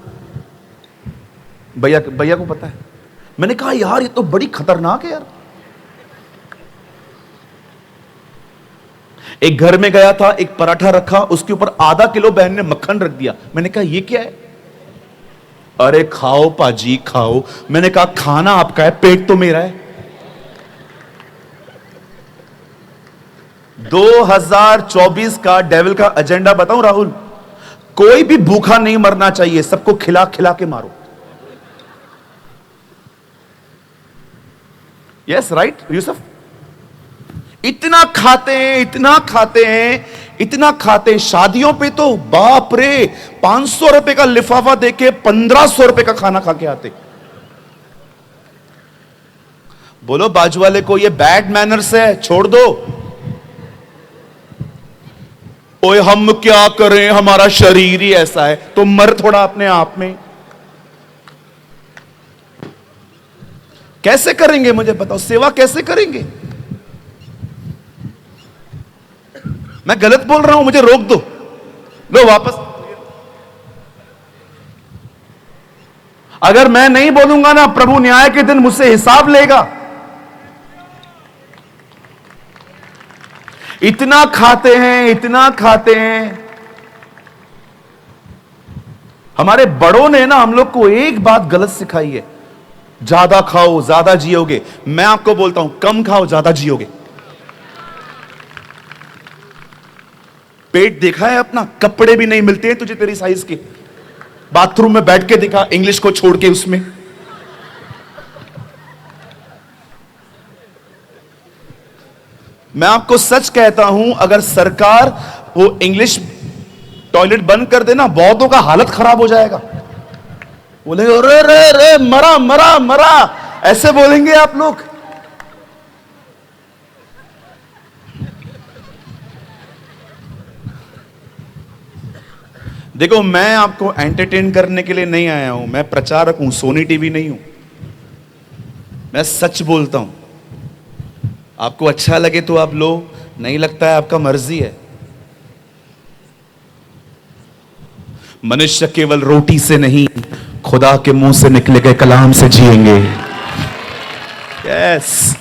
[SPEAKER 1] भैया को पता है। मैंने कहा यार ये तो बड़ी खतरनाक है यार। एक घर में गया था, एक पराठा रखा, उसके ऊपर आधा किलो बहन ने मक्खन रख दिया। मैंने कहा ये क्या है? अरे खाओ पाजी खाओ। मैंने कहा खाना आपका है, पेट तो मेरा है। 2024 का डेविल का एजेंडा बताऊं राहुल, कोई भी भूखा नहीं मरना चाहिए, सबको खिला खिला के मारो। Yes right Yusuf? इतना खाते हैं, इतना खाते हैं, इतना खाते। शादियों पे तो बाप रे, 500 रुपए का लिफाफा देके 1500 रुपए का खाना खा के आते। बोलो बाजू वाले को, ये बैड मैनर्स है, छोड़ दो। ओए हम क्या करें, हमारा शरीर ही ऐसा है, तो मर थोड़ा अपने आप में। कैसे करेंगे मुझे बताओ, सेवा कैसे करेंगे? मैं गलत बोल रहा हूं, मुझे रोक दो। लो वापस। अगर मैं नहीं बोलूंगा ना, प्रभु न्याय के दिन मुझसे हिसाब लेगा। इतना खाते हैं, इतना खाते हैं। हमारे बड़ों ने ना हम लोग को एक बात गलत सिखाई है, ज्यादा खाओ ज्यादा जियोगे। मैं आपको बोलता हूं, कम खाओ ज्यादा जियोगे। पेट देखा है अपना? कपड़े भी नहीं मिलते हैं तुझे तेरी साइज के। बाथरूम में बैठ के दिखा, इंग्लिश को छोड़ के उसमें। मैं आपको सच कहता हूं, अगर सरकार वो इंग्लिश टॉयलेट बंद कर देना, बहुतों का हालत खराब हो जाएगा। बोलेंगे अरे रे रे, मरा मरा मरा, ऐसे बोलेंगे आप लोग। देखो, मैं आपको एंटरटेन करने के लिए नहीं आया हूं, मैं प्रचारक हूं, सोनी टीवी नहीं हूं। मैं सच बोलता हूं। आपको अच्छा लगे तो आप लो, नहीं लगता है आपका मर्जी है। मनुष्य केवल रोटी से नहीं, खुदा के मुंह से निकले गए कलाम से जिएंगे। Yes,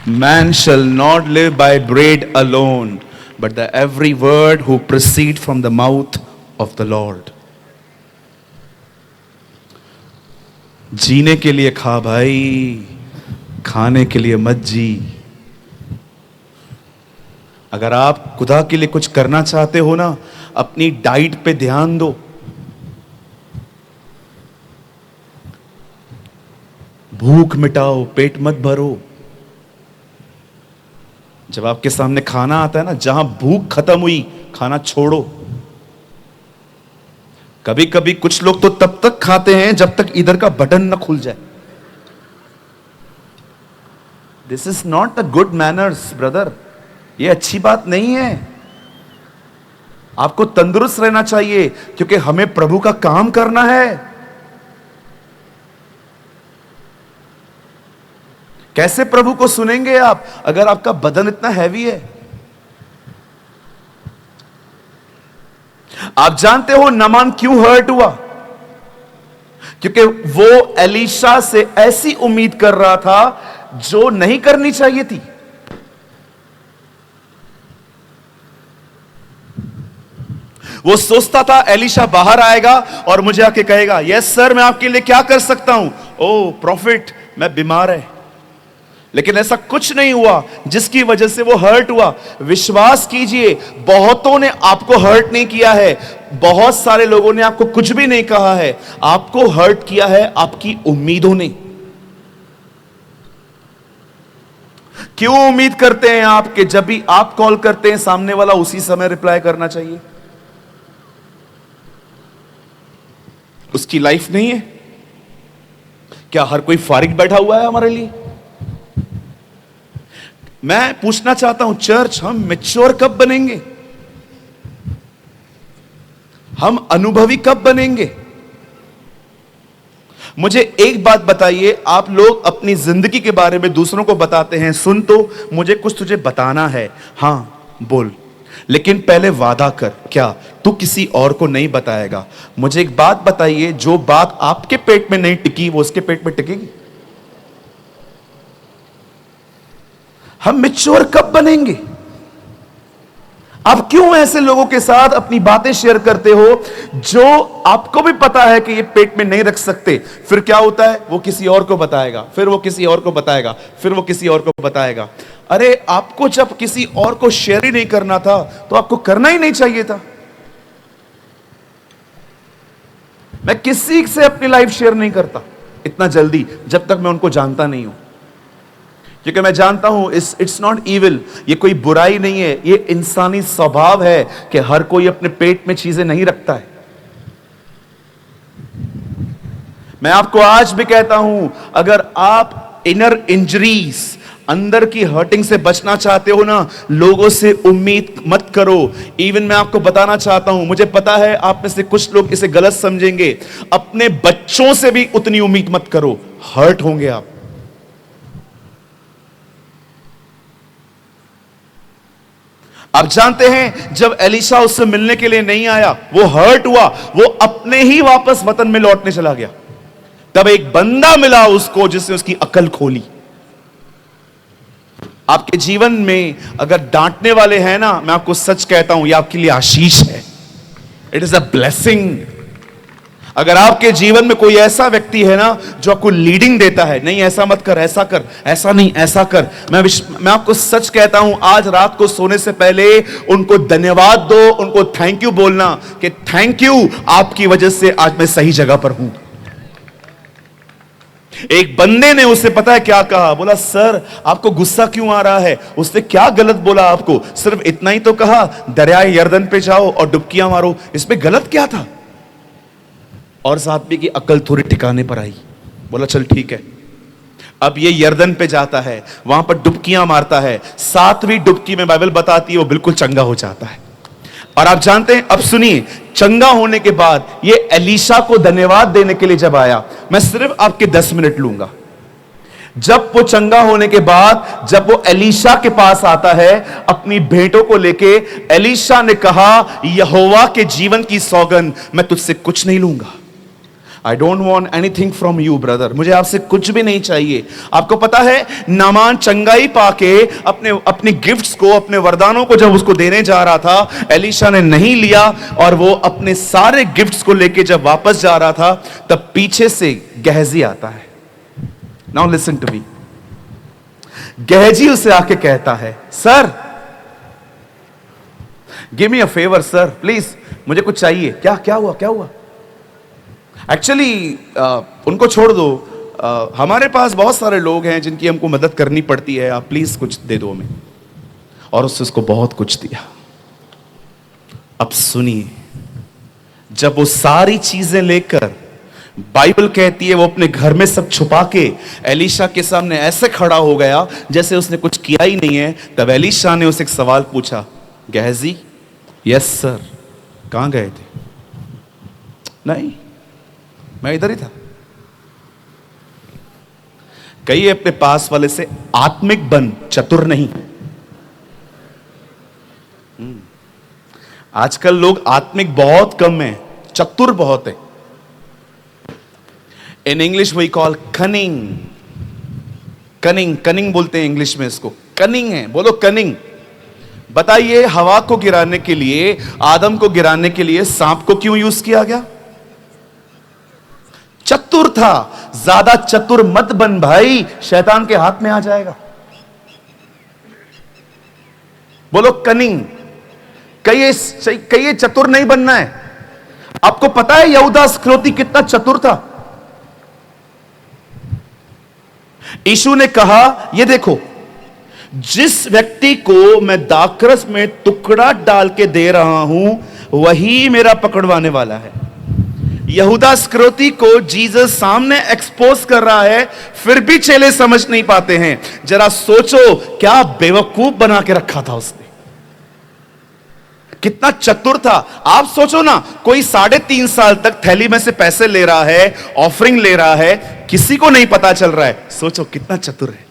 [SPEAKER 1] man shall not live by bread alone, but the every word who proceed from the mouth of the Lord. जीने के लिए खा भाई, खाने के लिए मत जी। अगर आप खुदा के लिए कुछ करना चाहते हो ना, अपनी डाइट पे ध्यान दो। भूख मिटाओ, पेट मत भरो। जब आपके सामने खाना आता है ना, जहां भूख खत्म हुई, खाना छोड़ो। कभी कभी कुछ लोग तो तब तक खाते हैं जब तक इधर का बटन ना खुल जाए। This is not a good manners brother, ये अच्छी बात नहीं है। आपको तंदुरुस्त रहना चाहिए, क्योंकि हमें प्रभु का काम करना है। कैसे प्रभु को सुनेंगे आप अगर आपका बदन इतना हैवी है? आप जानते हो नामान क्यों हर्ट हुआ? क्योंकि वो एलीशा से ऐसी उम्मीद कर रहा था जो नहीं करनी चाहिए थी। वो सोचता था एलीशा बाहर आएगा और मुझे आके कहेगा, यस सर मैं आपके लिए क्या कर सकता हूं। ओ प्रॉफिट, मैं बीमार है। लेकिन ऐसा कुछ नहीं हुआ, जिसकी वजह से वो हर्ट हुआ। विश्वास कीजिए, बहुतों ने आपको हर्ट नहीं किया है, बहुत सारे लोगों ने आपको कुछ भी नहीं कहा है। आपको हर्ट किया है आपकी उम्मीदों ने। क्यों उम्मीद करते हैं आप कि जब भी आप कॉल करते हैं सामने वाला उसी समय रिप्लाई करना चाहिए? उसकी लाइफ नहीं है क्या? हर कोई फारिग बैठा हुआ है हमारे लिए? मैं पूछना चाहता हूं चर्च, हम मैच्योर कब बनेंगे? हम अनुभवी कब बनेंगे? मुझे एक बात बताइए, आप लोग अपनी जिंदगी के बारे में दूसरों को बताते हैं, सुन तो मुझे कुछ तुझे बताना है, हां बोल, लेकिन पहले वादा कर, क्या तू किसी और को नहीं बताएगा? मुझे एक बात बताइए, जो बात आपके पेट में नहीं टिकी वो उसके पेट में टिकेगी? हम मैच्योर कब बनेंगे? आप क्यों ऐसे लोगों के साथ अपनी बातें शेयर करते हो जो आपको भी पता है कि ये पेट में नहीं रख सकते? फिर क्या होता है, वो किसी और को बताएगा, फिर वो किसी और को बताएगा, फिर वो किसी और को बताएगा। अरे आपको जब किसी और को शेयर ही नहीं करना था तो आपको करना ही नहीं चाहिए था। मैं किसी से अपनी लाइफ शेयर नहीं करता इतना जल्दी, जब तक मैं उनको जानता नहीं हूं। क्योंकि मैं जानता हूं इट्स नॉट इविल, ये कोई बुराई नहीं है, ये इंसानी स्वभाव है कि हर कोई अपने पेट में चीजें नहीं रखता है। मैं आपको आज भी कहता हूं, अगर आप इनर इंजरीज, अंदर की हर्टिंग से बचना चाहते हो ना, लोगों से उम्मीद मत करो। इवन मैं आपको बताना चाहता हूं, मुझे पता है आप में से कुछ लोग इसे गलत समझेंगे, अपने बच्चों से भी उतनी उम्मीद मत करो, हर्ट होंगे आप। आप जानते हैं जब एलीशा उससे मिलने के लिए नहीं आया, वो हर्ट हुआ, वो अपने ही वापस वतन में लौटने चला गया। तब एक बंदा मिला उसको जिसने उसकी अकल खोली। आपके जीवन में अगर डांटने वाले हैं ना, मैं आपको सच कहता हूं, यह आपके लिए आशीष है। It is a blessing. अगर आपके जीवन में कोई ऐसा व्यक्ति है ना जो आपको लीडिंग देता है, नहीं ऐसा मत कर, ऐसा कर, ऐसा नहीं ऐसा कर, मैं आपको सच कहता हूं, आज रात को सोने से पहले उनको धन्यवाद दो, उनको थैंक यू बोलना कि थैंक यू, आपकी वजह से आज मैं सही जगह पर हूं। एक बंदे ने उससे पता है क्या कहा, बोला सर आपको गुस्सा क्यों आ रहा है? उसने क्या गलत बोला आपको? सिर्फ इतना ही तो कहा, दरियाए यर्दन पे जाओ और डुबकियां मारो, इसमें गलत क्या था? और उस आदमी की अकल थोड़ी ठिकाने पर आई, बोला चल ठीक है। अब ये यर्दन पे जाता है, वहां पर डुबकियां मारता है, 7वीं डुबकी में बाइबल बताती है वो बिल्कुल चंगा हो जाता है। और आप जानते हैं, अब सुनिए, चंगा होने के बाद ये एलीशा को धन्यवाद देने के लिए जब आया, मैं सिर्फ आपके 10 मिनट लूंगा। जब वो चंगा होने के बाद जब वो एलीशा के पास आता है अपनी भेंटों को लेके, एलीशा ने कहा, यहोवा के जीवन की सौगंध, मैं तुझसे कुछ नहीं लूंगा। I don't want anything from you brother, मुझे आपसे कुछ भी नहीं चाहिए। आपको पता है, नामान चंगाई पाके अपने गिफ्ट्स को, अपने वरदानों को जब उसको देने जा रहा था, एलीशा ने नहीं लिया, और वो अपने सारे गिफ्ट्स को लेके जब वापस जा रहा था, तब पीछे से गेहजी आता है। Now listen to me. गेहजी उसे आके कहता है, sir give me a favour sir, please, मुझे कुछ चाहिए। क्या क्या हुआ, क्या हुआ? एक्चुअली उनको छोड़ दो, हमारे पास बहुत सारे लोग हैं जिनकी हमको मदद करनी पड़ती है, आप प्लीज कुछ दे दो हमें। और उसने उसको बहुत कुछ दिया। अब सुनिए, जब वो सारी चीजें लेकर, बाइबल कहती है वो अपने घर में सब छुपा के एलीशा के सामने ऐसे खड़ा हो गया जैसे उसने कुछ किया ही नहीं है, तब एलीशा ने उसे एक सवाल पूछा, गेहजी? Yes sir. कहां गए थे? नहीं, मैं इधर ही था। कहिए अपने पास वाले से, आत्मिक बन, चतुर नहीं। आजकल लोग आत्मिक बहुत कम है, चतुर बहुत है। In English we call cunning. Cunning बोलते हैं इंग्लिश में इसको, कनिंग है, बोलो कनिंग। बताइए, हवा को गिराने के लिए, आदम को गिराने के लिए सांप को क्यों यूज किया गया? चतुर था। ज्यादा चतुर मत बन भाई, शैतान के हाथ में आ जाएगा। बोलो कनिंग। कहिए चतुर नहीं बनना है। आपको पता है यहूदा इस्करियोती कितना चतुर था? यीशु ने कहा, ये देखो, जिस व्यक्ति को मैं दाखरस में टुकड़ा डाल के दे रहा हूं, वही मेरा पकड़वाने वाला है। यहूदा इस्करियोती को जीसस सामने एक्सपोज कर रहा है, फिर भी चेले समझ नहीं पाते हैं। जरा सोचो, क्या बेवकूफ बना के रखा था उसने, कितना चतुर था। आप सोचो ना, कोई 3.5 साल तक थैली में से पैसे ले रहा है, ऑफरिंग ले रहा है, किसी को नहीं पता चल रहा है। सोचो कितना चतुर है,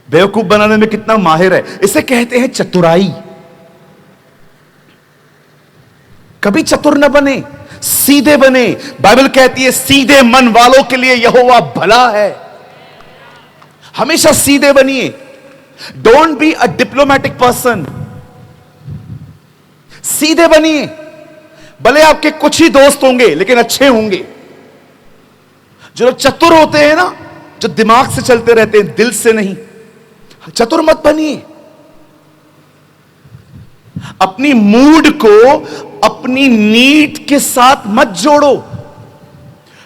[SPEAKER 1] बेवकूफ बनाने में कितना माहिर है। इसे कहते हैं चतुराई। कभी चतुर न बने, सीधे बने। बाइबल कहती है सीधे मन वालों के लिए यहोवा भला है। हमेशा सीधे बनिए। Don't be a diplomatic person. सीधे बनिए। भले आपके कुछ ही दोस्त होंगे लेकिन अच्छे होंगे। जो लोग चतुर होते हैं ना, जो दिमाग से चलते रहते हैं, दिल से नहीं, चतुर मत बनिए। अपनी मूड को अपनी नीड के साथ मत जोड़ो।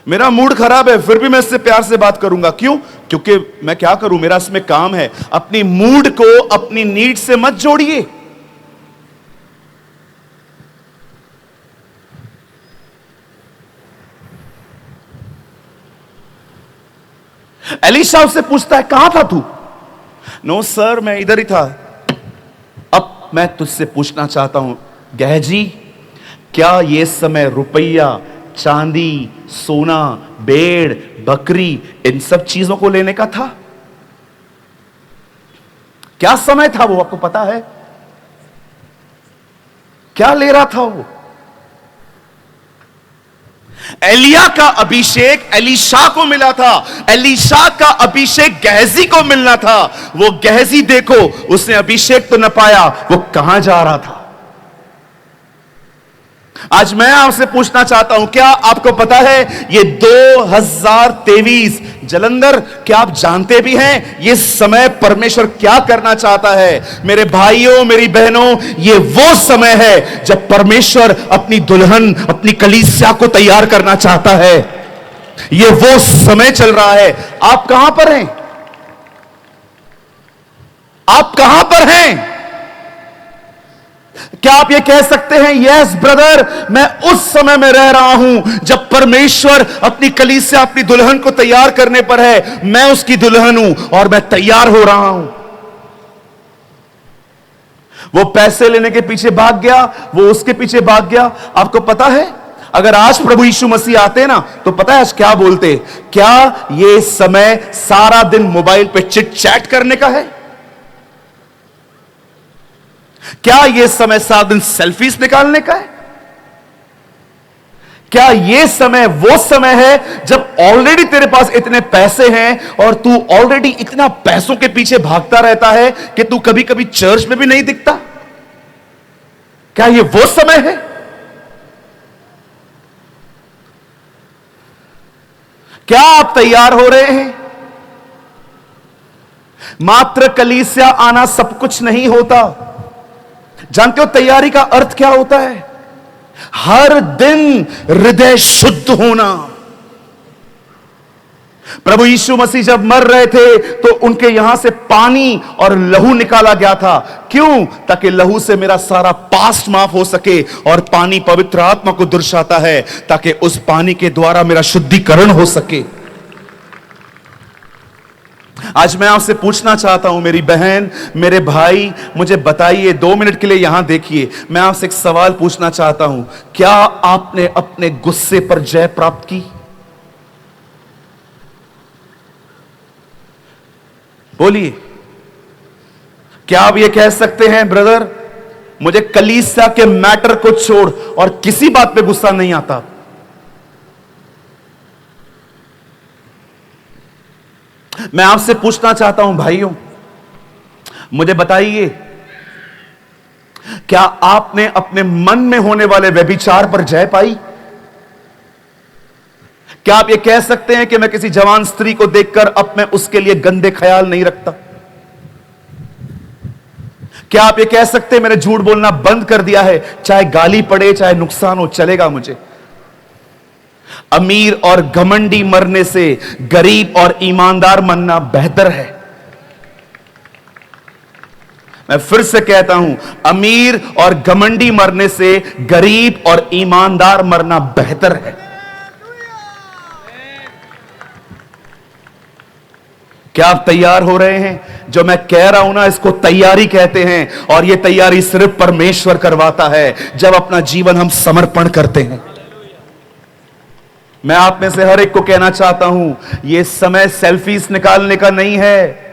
[SPEAKER 1] मेरा मूड खराब है, फिर भी मैं इससे प्यार से बात करूंगा। क्यों? क्योंकि मैं क्या करूं, मेरा इसमें काम है। अपनी मूड को अपनी नीड से मत जोड़िए। एलीशा उससे पूछता है, कहां था तू? नो सर, मैं इधर ही था। अब मैं तुझसे पूछना चाहता हूं, गहजी, क्या यह समय रुपया, चांदी, सोना, भेड़, बकरी, इन सब चीजों को लेने का था? क्या समय था वो, आपको पता है? क्या ले रहा था वो? एलिया का अभिषेक एलीशा को मिला था, एलीशा का अभिषेक गहजी को मिलना था। वो गहजी देखो, उसने अभिषेक तो न पाया, वो कहां जा रहा था? आज मैं आपसे पूछना चाहता हूं, क्या आपको पता है ये 2023 जलंधर, क्या आप जानते भी हैं ये समय परमेश्वर क्या करना चाहता है? मेरे भाइयों, मेरी बहनों, ये वो समय है जब परमेश्वर अपनी दुल्हन, अपनी कलीसिया को तैयार करना चाहता है। ये वो समय चल रहा है। आप कहां पर हैं? आप कहां पर हैं? क्या आप ये कह सकते हैं, यस ब्रदर, मैं उस समय में रह रहा हूं जब परमेश्वर अपनी कलीसिया, अपनी दुल्हन को तैयार करने पर है। मैं उसकी दुल्हन हूं और मैं तैयार हो रहा हूं। वो पैसे लेने के पीछे भाग गया, वो उसके पीछे भाग गया। आपको पता है, अगर आज प्रभु यीशु मसीह आते ना, तो पता है आज क्या बोलते? क्या ये समय सारा दिन मोबाइल पे चिट चैट करने का है? क्या यह समय सारा दिन सेल्फीज निकालने का है? क्या यह समय वो समय है जब ऑलरेडी तेरे पास इतने पैसे हैं और तू ऑलरेडी इतना पैसों के पीछे भागता रहता है कि तू कभी कभी चर्च में भी नहीं दिखता? क्या यह वो समय है? क्या आप तैयार हो रहे हैं? मात्र कलीसिया आना सब कुछ नहीं होता। जानते हो तैयारी का अर्थ क्या होता है? हर दिन हृदय शुद्ध होना। प्रभु यीशु मसीह जब मर रहे थे तो उनके यहां से पानी और लहू निकाला गया था। क्यों? ताकि लहू से मेरा सारा पास्ट माफ हो सके, और पानी पवित्र आत्मा को दर्शाता है ताकि उस पानी के द्वारा मेरा शुद्धिकरण हो सके। आज मैं आपसे पूछना चाहता हूं, मेरी बहन, मेरे भाई, मुझे बताइए, 2 मिनट के लिए यहां देखिए, मैं आपसे एक सवाल पूछना चाहता हूं, क्या आपने अपने गुस्से पर जय प्राप्त की? बोलिए, क्या आप ये कह सकते हैं, ब्रदर, मुझे कलीसिया के मैटर को छोड़ और किसी बात पे गुस्सा नहीं आता? मैं आपसे पूछना चाहता हूं भाइयों, मुझे बताइए, क्या आपने अपने मन में होने वाले व्यभिचार पर जय पाई? क्या आप ये कह सकते हैं कि मैं किसी जवान स्त्री को देखकर अब मैं उसके लिए गंदे ख्याल नहीं रखता? क्या आप ये कह सकते हैं मैंने झूठ बोलना बंद कर दिया है, चाहे गाली पड़े, चाहे नुकसान हो, चलेगा मुझे? अमीर और घमंडी मरने से गरीब और ईमानदार मरना बेहतर है। मैं फिर से कहता हूं, अमीर और घमंडी मरने से गरीब और ईमानदार मरना बेहतर है। क्या आप तैयार हो रहे हैं? जो मैं कह रहा हूं ना, इसको तैयारी कहते हैं, और यह तैयारी सिर्फ परमेश्वर करवाता है जब अपना जीवन हम समर्पण करते हैं। मैं आप में से हर एक को कहना चाहता हूं, यह समय सेल्फीज निकालने का नहीं है,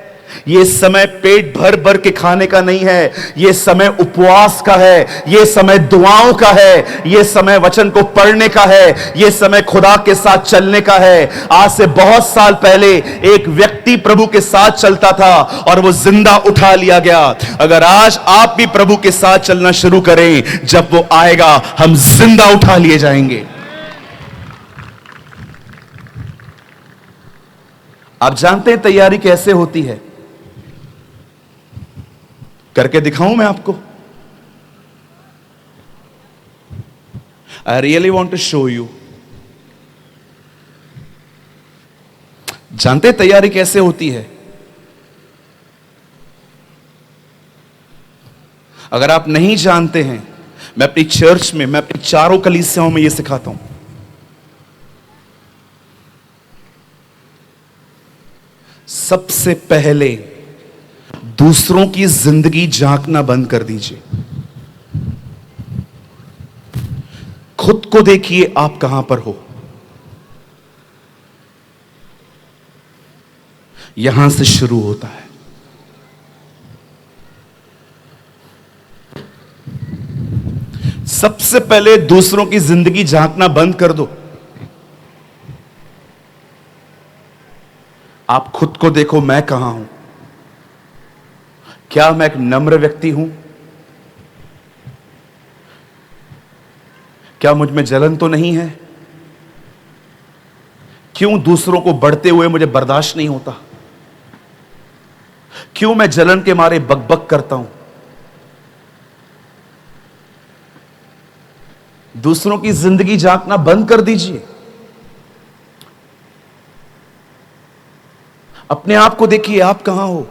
[SPEAKER 1] यह समय पेट भर भर के खाने का नहीं है, यह समय उपवास का है, यह समय दुआओं का है, यह समय वचन को पढ़ने का है, यह समय खुदा के साथ चलने का है। आज से बहुत साल पहले एक व्यक्ति प्रभु के साथ चलता था और वो जिंदा उठा लिया गया। अगर आज आप भी प्रभु के साथ चलना शुरू करें, जब वो आएगा हम जिंदा उठा लिए जाएंगे। आप जानते हैं तैयारी कैसे होती है? करके दिखाऊं मैं आपको? I really want to show you. जानते तैयारी कैसे होती है? अगर आप नहीं जानते हैं, मैं अपनी चर्च में, मैं अपनी चारों कलीसियाओं में यह सिखाता हूं। सबसे पहले दूसरों की जिंदगी झांकना बंद कर दीजिए। खुद को देखिए आप कहां पर हो। यहां से शुरू होता है। सबसे पहले दूसरों की जिंदगी झांकना बंद कर दो। आप खुद को देखो, मैं कहां हूं? क्या मैं एक नम्र व्यक्ति हूं? क्या मुझ में जलन तो नहीं है? क्यों दूसरों को बढ़ते हुए मुझे बर्दाश्त नहीं होता? क्यों मैं जलन के मारे बकबक करता हूं? दूसरों की जिंदगी झांकना बंद कर दीजिए। अपने आप को देखिए, आप कहां हो?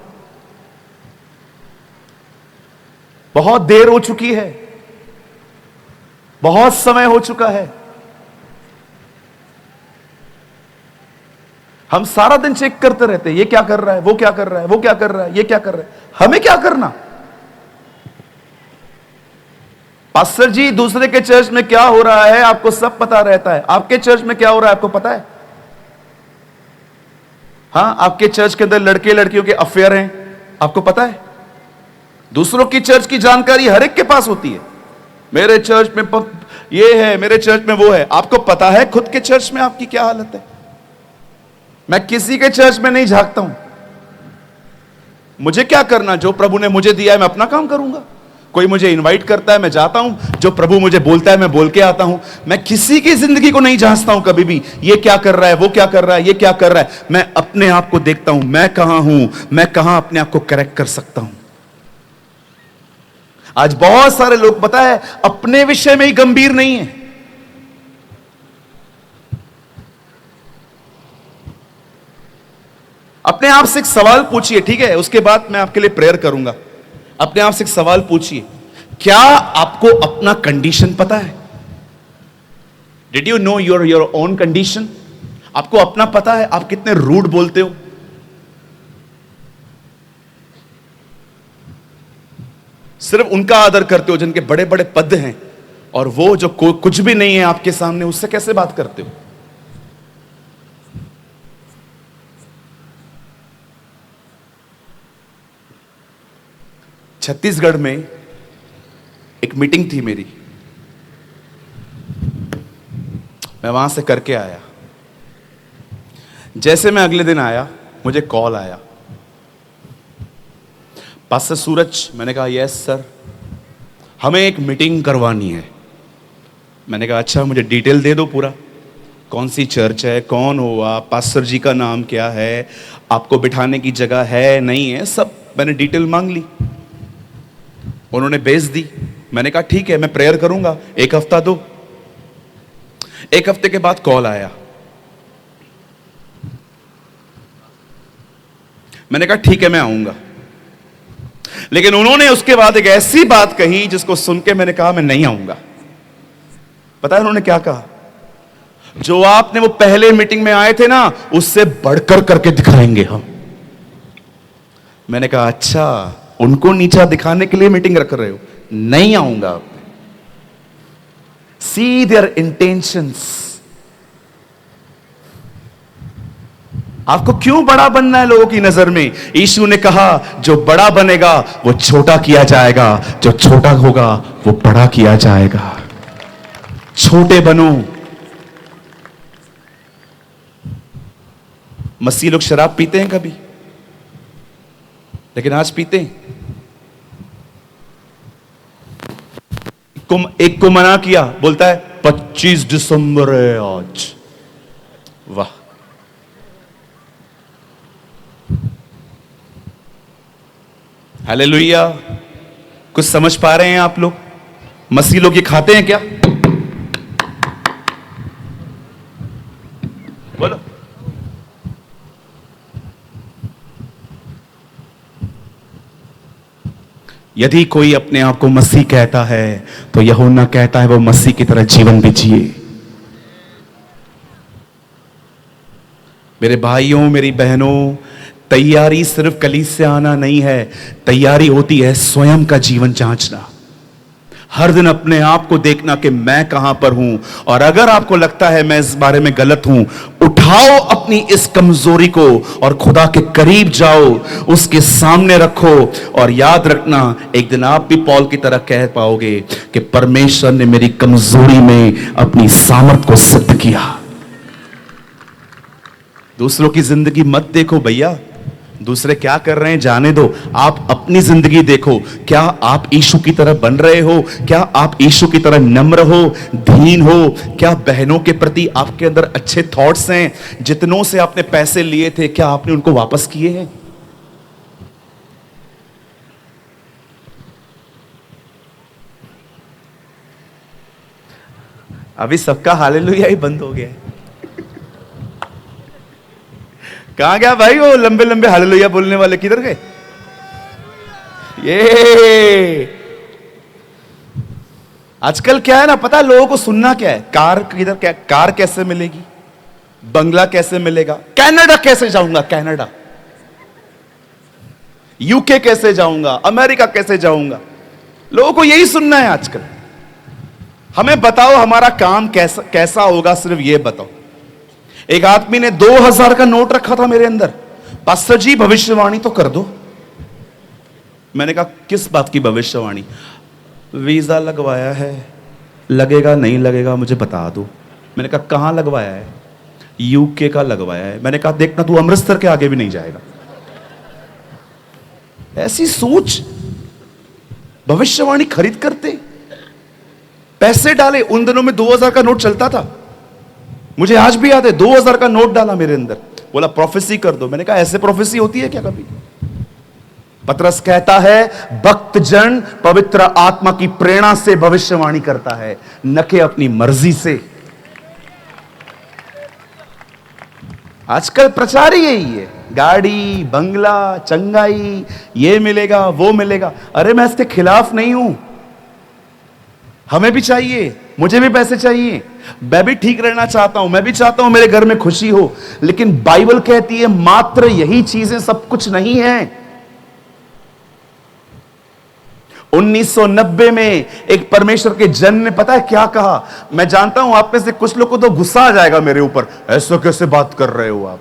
[SPEAKER 1] बहुत देर हो चुकी है, बहुत समय हो चुका है। हम सारा दिन चेक करते रहते हैं, ये क्या कर रहा है, वो क्या कर रहा है, वो क्या कर रहा है, ये क्या कर रहा है। हमें क्या करना? पास्टर जी, दूसरे के चर्च में क्या हो रहा है आपको सब पता रहता है। आपके चर्च में क्या हो रहा है आपको पता है? हां, आपके चर्च के अंदर लड़के लड़कियों के अफेयर हैं, आपको पता है? दूसरों की चर्च की जानकारी हर एक के पास होती है। मेरे चर्च में ये है, मेरे चर्च में वो है। आपको पता है खुद के चर्च में आपकी क्या हालत है? मैं किसी के चर्च में नहीं झांकता हूं। मुझे क्या करना? जो प्रभु ने मुझे दिया है मैं अपना काम करूंगा। कोई मुझे इनवाइट करता है, मैं जाता हूं। जो प्रभु मुझे बोलता है मैं बोल के आता हूं। मैं किसी की जिंदगी को नहीं जांचता हूं कभी भी, ये क्या कर रहा है, वो क्या कर रहा है, ये क्या कर रहा है। मैं अपने आप को देखता हूं, मैं कहां हूं, मैं कहां अपने आप को करेक्ट कर सकता हूं। आज बहुत सारे लोग, पता है, अपने विषय में ही गंभीर नहीं है। अपने आप से एक सवाल पूछिए, ठीक है? उसके बाद मैं आपके लिए प्रेयर करूंगा। अपने आप से एक सवाल पूछिए, क्या आपको अपना कंडीशन पता है? Did you know your own condition? आपको अपना पता है? आप कितने रूड बोलते हो? सिर्फ उनका आदर करते हो जिनके बड़े बड़े पद हैं, और वो जो कुछ भी नहीं है आपके सामने, उससे कैसे बात करते हो? छत्तीसगढ़ में एक मीटिंग थी मेरी, मैं वहां से करके आया। जैसे मैं अगले दिन आया, मुझे कॉल आया, पास्टर सूरज। मैंने कहा यस सर, हमें एक मीटिंग करवानी है। मैंने कहा अच्छा, मुझे डिटेल दे दो पूरा, कौन सी चर्च है, कौन हो आप, पास्टर जी का नाम क्या है, आपको बिठाने की जगह है नहीं है, सब मैंने डिटेल मांग ली। उन्होंने भेज दी। मैंने कहा ठीक है, मैं प्रेयर करूंगा, एक हफ्ता दो। एक हफ्ते के बाद कॉल आया। मैंने कहा ठीक है, मैं आऊंगा। लेकिन उन्होंने उसके बाद एक ऐसी बात कही जिसको सुन के मैंने कहा मैं नहीं आऊंगा। पता है उन्होंने क्या कहा? जो आपने वो पहले मीटिंग में आए थे ना, उससे बढ़कर करके दिखाएंगे हम। मैंने कहा अच्छा, उनको नीचा दिखाने के लिए मीटिंग रख रहे हो? नहीं आऊंगा। सी देयर इंटेंशंस। आपको क्यों बड़ा बनना है लोगों की नजर में? यीशु ने कहा जो बड़ा बनेगा वो छोटा किया जाएगा, जो छोटा होगा वो बड़ा किया जाएगा। छोटे बनो। मसीह लोग शराब पीते हैं कभी? लेकिन आज पीते हैं। एक को मना किया, बोलता है 25 दिसंबर है आज। वाह, हालेलुया। कुछ समझ पा रहे हैं आप लोग? मसीह लोग ये खाते हैं क्या? बोलो।
[SPEAKER 2] यदि कोई अपने आप को मसीह कहता है तो यूहन्ना कहता है वो मसीह की तरह जीवन भी जिए। मेरे भाइयों, मेरी बहनों, तैयारी सिर्फ कलीसिया आना नहीं है, तैयारी होती है स्वयं का जीवन जांचना, हर दिन अपने आप को देखना कि मैं कहां पर हूं। और अगर आपको लगता है मैं इस बारे में गलत हूं, उठाओ अपनी इस कमजोरी को और खुदा के करीब जाओ, उसके सामने रखो और याद रखना एक दिन आप भी पौल की तरह कह पाओगे कि परमेश्वर ने मेरी कमजोरी में अपनी सामर्थ को सिद्ध किया। दूसरों की जिंदगी मत देखो भैया, दूसरे क्या कर रहे हैं जाने दो, आप अपनी जिंदगी देखो। क्या आप यीशु की तरह बन रहे हो? क्या आप यीशु की तरह नम्र हो, दीन हो? क्या बहनों के प्रति आपके अंदर अच्छे थॉट्स हैं? जितनों से आपने पैसे लिए थे, क्या आपने उनको वापस किए हैं? अभी सबका हालेलुया ही बंद हो गया है। कहां गया भाई वो लंबे लंबे हालेलुया बोलने वाले, किधर गए? ये आजकल क्या है ना, पता है लोगों को सुनना क्या है? कार किधर, क्या कार कैसे मिलेगी, बंगला कैसे मिलेगा, कनाडा कैसे जाऊंगा, कनाडा, यूके कैसे जाऊंगा, अमेरिका कैसे जाऊंगा। लोगों को यही सुनना है आजकल। हमें बताओ हमारा काम कैसा कैसा होगा, सिर्फ ये बताओ। एक आदमी ने 2000 का नोट रखा था मेरे अंदर, पास्टर जी भविष्यवाणी तो कर दो। मैंने कहा किस बात की भविष्यवाणी? वीजा लगवाया है, लगेगा नहीं लगेगा मुझे बता दो। मैंने कहा कहां लगवाया है? यूके का लगवाया है। मैंने कहा देखना तू अमृतसर के आगे भी नहीं जाएगा। ऐसी सोच, भविष्यवाणी खरीद करते, पैसे डाले। उन दिनों में 2000 का नोट चलता था, मुझे आज भी याद है। 2000 का नोट डाला मेरे अंदर, बोला प्रोफेसी कर दो। मैंने कहा ऐसे प्रोफेसी होती है क्या कभी? पतरस कहता है भक्त जन पवित्र आत्मा की प्रेरणा से भविष्यवाणी करता है, न कि अपनी मर्जी से। आजकल प्रचार ही यही है, गाड़ी, बंगला, चंगाई, ये मिलेगा वो मिलेगा। अरे मैं इसके खिलाफ नहीं हूं, हमें भी चाहिए, मुझे भी पैसे चाहिए, मैं भी ठीक रहना चाहता हूं, मैं भी चाहता हूं मेरे घर में खुशी हो। लेकिन बाइबल कहती है मात्र यही चीजें सब कुछ नहीं है। 1990 में एक परमेश्वर के जन ने पता है क्या कहा? मैं जानता हूं आप में से कुछ लोग को तो गुस्सा आ जाएगा मेरे ऊपर, ऐसा कैसे बात कर रहे हो आप,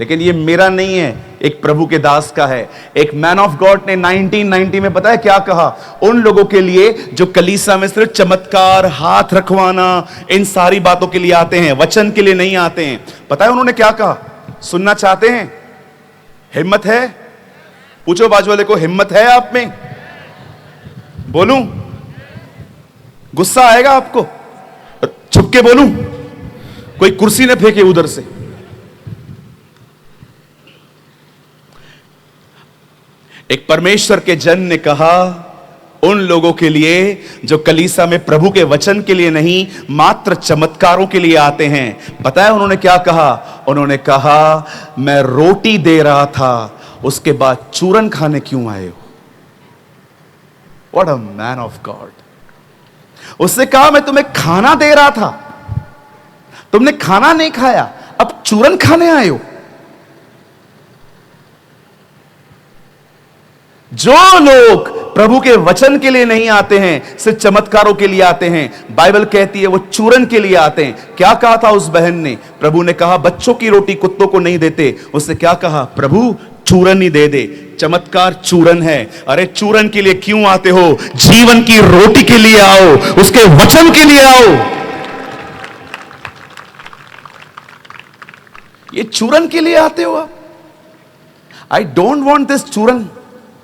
[SPEAKER 2] लेकिन ये मेरा नहीं है, एक प्रभु के दास का है। एक मैन ऑफ गॉड ने 1990 में पता है क्या कहा? उन लोगों के लिए जो कलीसिया में सिर्फ चमत्कार, हाथ रखवाना, इन सारी बातों के लिए आते हैं, वचन के लिए नहीं आते हैं। पता है उन्होंने क्या कहा? सुनना चाहते हैं? हिम्मत है? पूछो बाजू वाले को, हिम्मत है आप में? बोलूं? गुस्सा आएगा आपको? छुप के बोलूं? कोई कुर्सी न फेंके उधर से। एक परमेश्वर के जन ने कहा उन लोगों के लिए जो कलीसिया में प्रभु के वचन के लिए नहीं, मात्र चमत्कारों के लिए आते हैं। पता है उन्होंने क्या कहा? उन्होंने कहा मैं रोटी दे रहा था, उसके बाद चूरन खाने क्यों आए हो? What a man of God. उसने कहा मैं तुम्हें खाना दे रहा था, तुमने खाना नहीं खाया, अब चूरन खाने आए हो। जो लोग प्रभु के वचन के लिए नहीं आते हैं, सिर्फ चमत्कारों के लिए आते हैं, बाइबल कहती है वो चूरन के लिए आते हैं। क्या कहा था उस बहन ने? प्रभु ने कहा बच्चों की रोटी कुत्तों को नहीं देते। उसने क्या कहा? प्रभु चूरन ही दे दे। चमत्कार चूरन है। अरे चूरन के लिए क्यों आते हो? जीवन की रोटी के लिए आओ, उसके वचन के लिए आओ। ये चूरन के लिए आते हो आप? आई डोंट वॉन्ट दिस चूरन,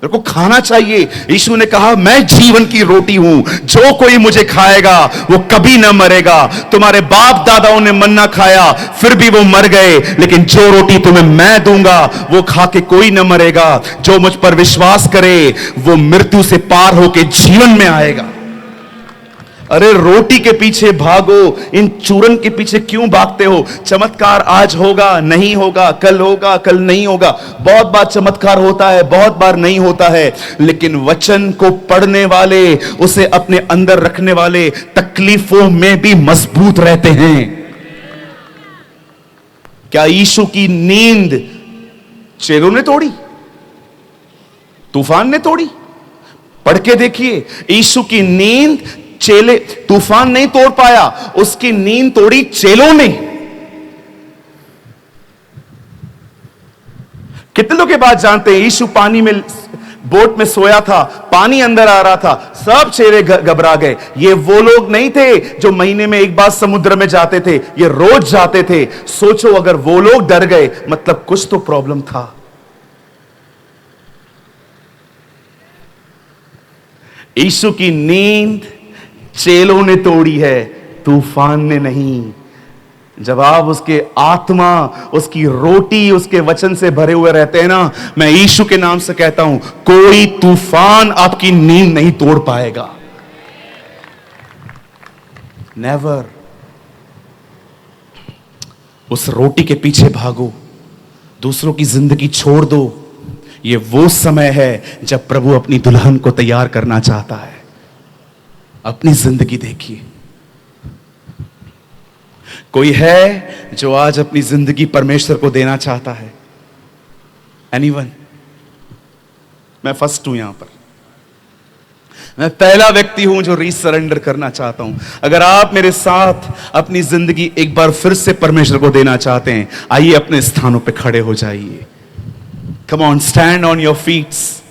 [SPEAKER 2] मेरे को खाना चाहिए। यीशु ने कहा मैं जीवन की रोटी हूं, जो कोई मुझे खाएगा वो कभी ना मरेगा। तुम्हारे बाप दादाओं ने मन्ना खाया फिर भी वो मर गए, लेकिन जो रोटी तुम्हें मैं दूंगा वो खा के कोई ना मरेगा। जो मुझ पर विश्वास करे वो मृत्यु से पार होके जीवन में आएगा। अरे रोटी के पीछे भागो, इन चूरन के पीछे क्यों भागते हो? चमत्कार आज होगा, नहीं होगा, कल नहीं होगा। बहुत बार चमत्कार होता है, बहुत बार नहीं होता है, लेकिन वचन को पढ़ने वाले, उसे अपने अंदर रखने वाले तकलीफों में भी मजबूत रहते हैं। क्या यीशु की नींद चेलों ने तोड़ी? तूफान ने तोड़ी? पढ़ के देखिए, यीशु की नींद चेले, तूफान नहीं तोड़ पाया, उसकी नींद तोड़ी चेलों ने। कितने लोग के बाद जानते हैं यीशु पानी में, बोट में सोया था, पानी अंदर आ रहा था, सब चेले घबरा गए। ये वो लोग नहीं थे जो महीने में एक बार समुद्र में जाते थे, ये रोज जाते थे। सोचो अगर वो लोग डर गए, मतलब कुछ तो प्रॉब्लम था। यीशु की नींद चेलों ने तोड़ी है, तूफान ने नहीं। जब आप उसके आत्मा, उसकी रोटी, उसके वचन से भरे हुए रहते हैं ना, मैं यीशु के नाम से कहता हूं, कोई तूफान आपकी नींद नहीं तोड़ पाएगा। नेवर। उस रोटी के पीछे भागो, दूसरों की जिंदगी छोड़ दो। ये वो समय है जब प्रभु अपनी दुल्हन को तैयार करना चाहता है। अपनी जिंदगी देखिए। कोई है जो आज अपनी जिंदगी परमेश्वर को देना चाहता है? एनीवन? मैं फर्स्ट हूं यहां पर, मैं पहला व्यक्ति हूं जो रीसरेंडर करना चाहता हूं। अगर आप मेरे साथ अपनी जिंदगी एक बार फिर से परमेश्वर को देना चाहते हैं, आइए अपने स्थानों पे खड़े हो जाइए। Come on, stand on your feets.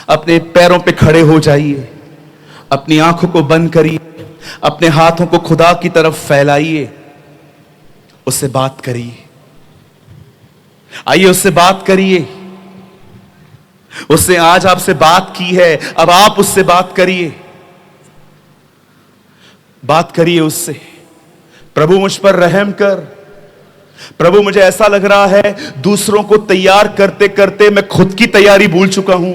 [SPEAKER 2] अपने पैरों पे खड़े हो जाइए, अपनी आंखों को बंद करिए, अपने हाथों को खुदा की तरफ फैलाइए, उससे बात करिए। आइए उससे बात करिए। उसने आज आपसे बात की है, अब आप उससे बात करिए। बात करिए उससे, प्रभु मुझ पर रहम कर। प्रभु मुझे ऐसा लग रहा है दूसरों को तैयार करते करते मैं खुद की तैयारी भूल चुका हूं।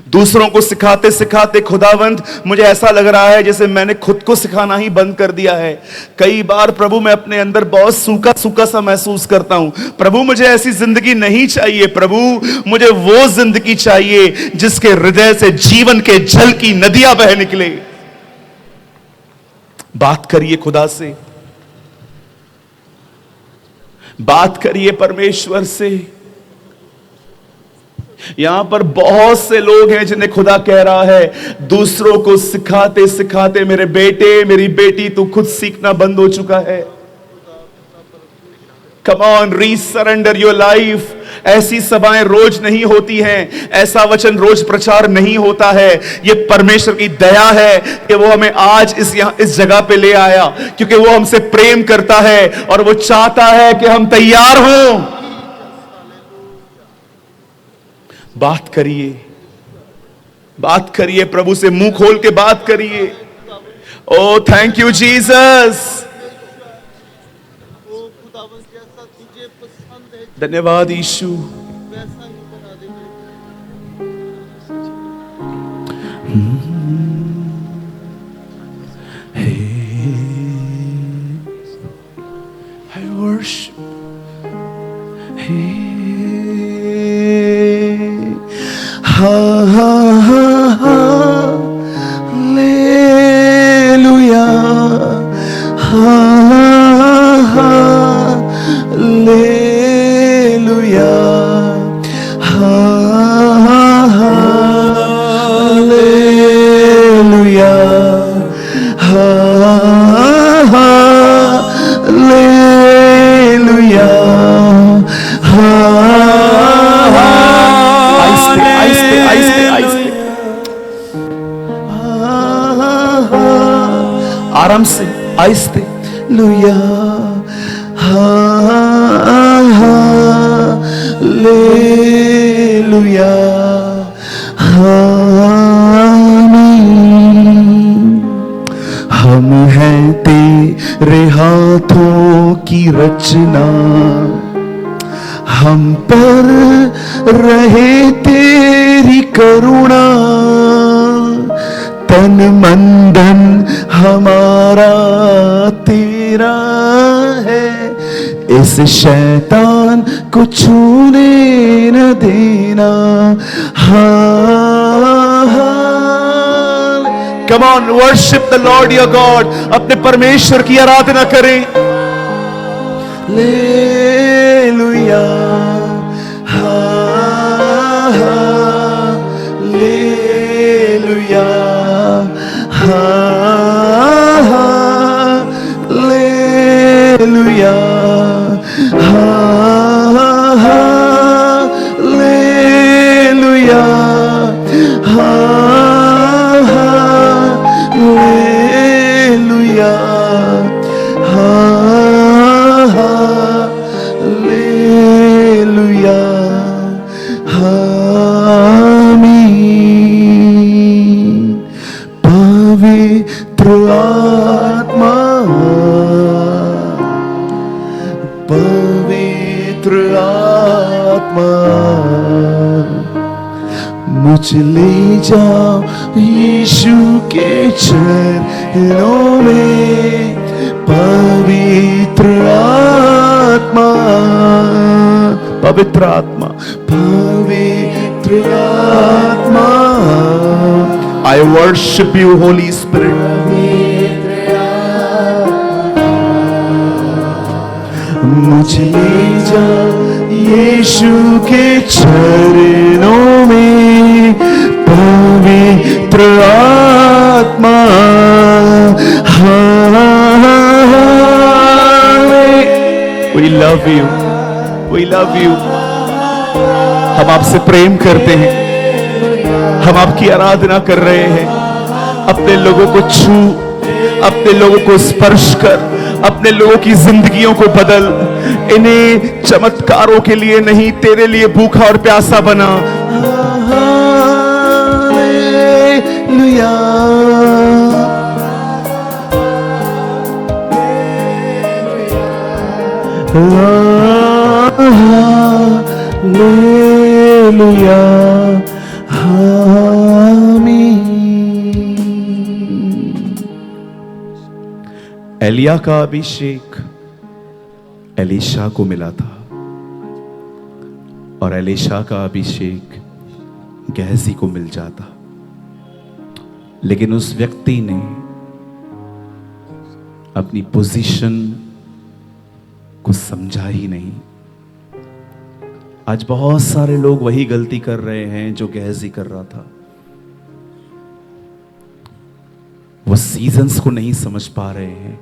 [SPEAKER 2] दूसरों को सिखाते सिखाते खुदावंद मुझे ऐसा लग रहा है जैसे मैंने खुद को सिखाना ही बंद कर दिया है। कई बार प्रभु मैं अपने अंदर बहुत सूखा सूखा सा महसूस करता हूं। प्रभु मुझे ऐसी जिंदगी नहीं चाहिए। प्रभु मुझे वो जिंदगी चाहिए जिसके हृदय से जीवन के जल की नदियां बह निकले। बात करिए खुदा से, बात करिए परमेश्वर से। यहां पर बहुत से लोग हैं जिन्हें खुदा कह रहा है, दूसरों को सिखाते सिखाते मेरे बेटे मेरी बेटी तू खुद सीखना बंद हो चुका है। Come on, resurrender your life. ऐसी सभाएं रोज नहीं होती हैं, ऐसा वचन रोज प्रचार नहीं होता है। यह परमेश्वर की दया है कि वो हमें आज इस जगह पे ले आया, क्योंकि वो हमसे प्रेम करता है और वो चाहता है कि हम तैयार हों। बात करिए, बात करिए प्रभु से, मुंह खोल के बात करिए। ओ थैंक यू जीसस, धन्यवाद यीशु। I worship. Ha ha ha hallelujah, ha ha hallelujah, ha ha hallelujah, ha ha hallelujah, ha ha। आराम से, आहिस्ते। लुया हालेलुया, हम हैं तेरे हाथों की रचना, हम पर रहे तेरी करुणा। तन मन धन
[SPEAKER 1] हमारा तेरा है, इस शैतान को छूने न देना। Come on, worship the Lord your God. अपने परमेश्वर की आराधना करें। लेलुया, लेलुया, लेलुया, लेलुया, लेलुया, आमीन। पवित्र आत्मा, पवित्र आत्मा, मुझ ले जाओ यीशु के चरणों में। पवित्र आत्मा, पवित्र आत्मा, पवित्र आत्मा, I worship you, Holy Spirit. मुझे ले जा यीशु के चरणों में। पवित्र आत्मा, we love you, we love you। हम आपसे प्रेम करते हैं, हम आपकी आराधना कर रहे हैं। अपने लोगों को छू, अपने लोगों को स्पर्श कर, अपने लोगों की जिंदगियों को बदल। इन्हें चमत्कारों के लिए नहीं, तेरे लिए भूखा और प्यासा बना। हालेलुया, हालेलुया, आमीन। एलिया का अभिषेक एलीशा को मिला था और एलीशा का अभिषेक गेहजी को मिल जाता, लेकिन उस व्यक्ति ने अपनी पोजीशन को समझा ही नहीं। आज बहुत सारे लोग वही गलती कर रहे हैं जो गेहजी कर रहा था। वो सीजन्स को नहीं समझ पा रहे हैं।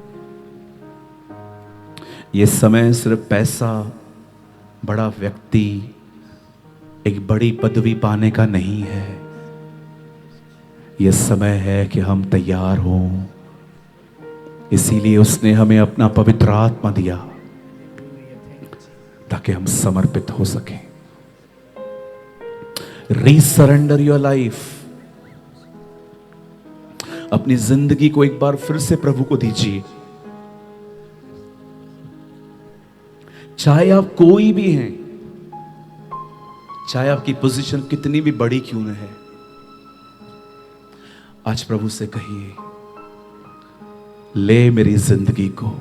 [SPEAKER 1] ये समय सिर्फ पैसा, बड़ा व्यक्ति, एक बड़ी पदवी पाने का नहीं है। यह समय है कि हम तैयार हों। इसीलिए उसने हमें अपना पवित्र आत्मा दिया ताकि हम समर्पित हो सकें। रीसरेंडर योर लाइफ। अपनी जिंदगी को एक बार फिर से प्रभु को दीजिए। चाहे आप कोई भी हैं, चाहे आपकी पोजीशन कितनी भी बड़ी क्यों न है, आज प्रभु से कहिए, ले मेरी जिंदगी को,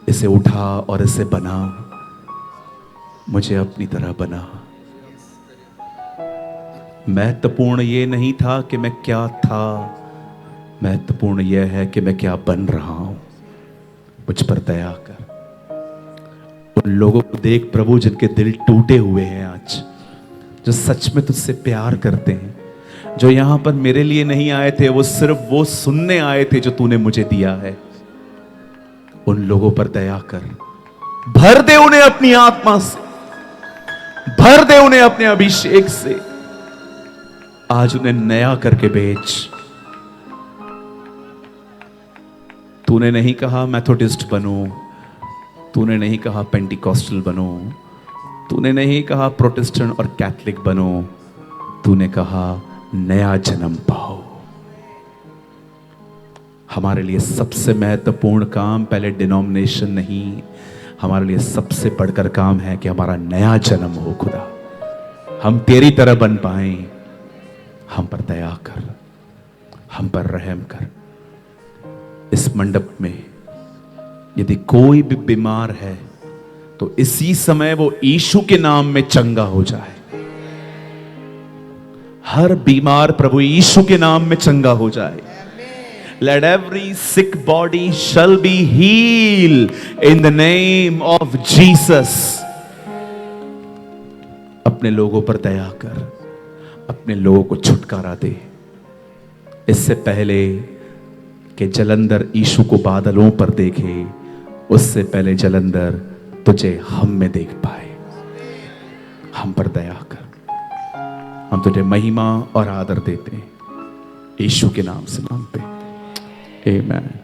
[SPEAKER 1] इसे उठा और इसे बना, मुझे अपनी तरह बना। महत्वपूर्ण ये नहीं था कि मैं क्या था, महत्वपूर्ण यह है कि मैं क्या बन रहा हूं। मुझ पर दया कर। उन लोगों को देख प्रभु जिनके दिल टूटे हुए हैं आज, जो सच में तुझसे प्यार करते हैं, जो यहां पर मेरे लिए नहीं आए थे, वो सिर्फ वो सुनने आए थे जो तूने मुझे दिया है। उन लोगों पर दया कर। भर दे उन्हें अपनी आत्मा से, भर दे उन्हें अपने अभिषेक से। आज उन्हें नया करके भेज। तूने नहीं कहा मेथोडिस्ट बनो, तूने नहीं कहा पेंटिकॉस्टल बनो, तूने नहीं कहा प्रोटेस्टेंट और कैथलिक बनो, तूने कहा नया जन्म पाओ। हमारे लिए सबसे महत्वपूर्ण काम पहले डिनोमिनेशन नहीं, हमारे लिए सबसे बढ़कर काम है कि हमारा नया जन्म हो। खुदा, हम तेरी तरह बन पाए। हम पर दया कर, हम पर रहम कर। इस मंडप में यदि कोई भी बीमार है तो इसी समय वो यीशु के नाम में चंगा हो जाए। हर बीमार प्रभु यीशु के नाम में चंगा हो जाए। Let every sick body shall be healed in the name of Jesus. अपने लोगों पर दया कर, अपने लोगों को छुटकारा दे। इससे पहले कि जलंधर यीशु को बादलों पर देखे, उससे पहले जलंधर तुझे हम में देख पाए। हम पर दया कर। हम तुझे महिमा और आदर देते हैं यीशु के नाम से मांगते हैं। आमीन।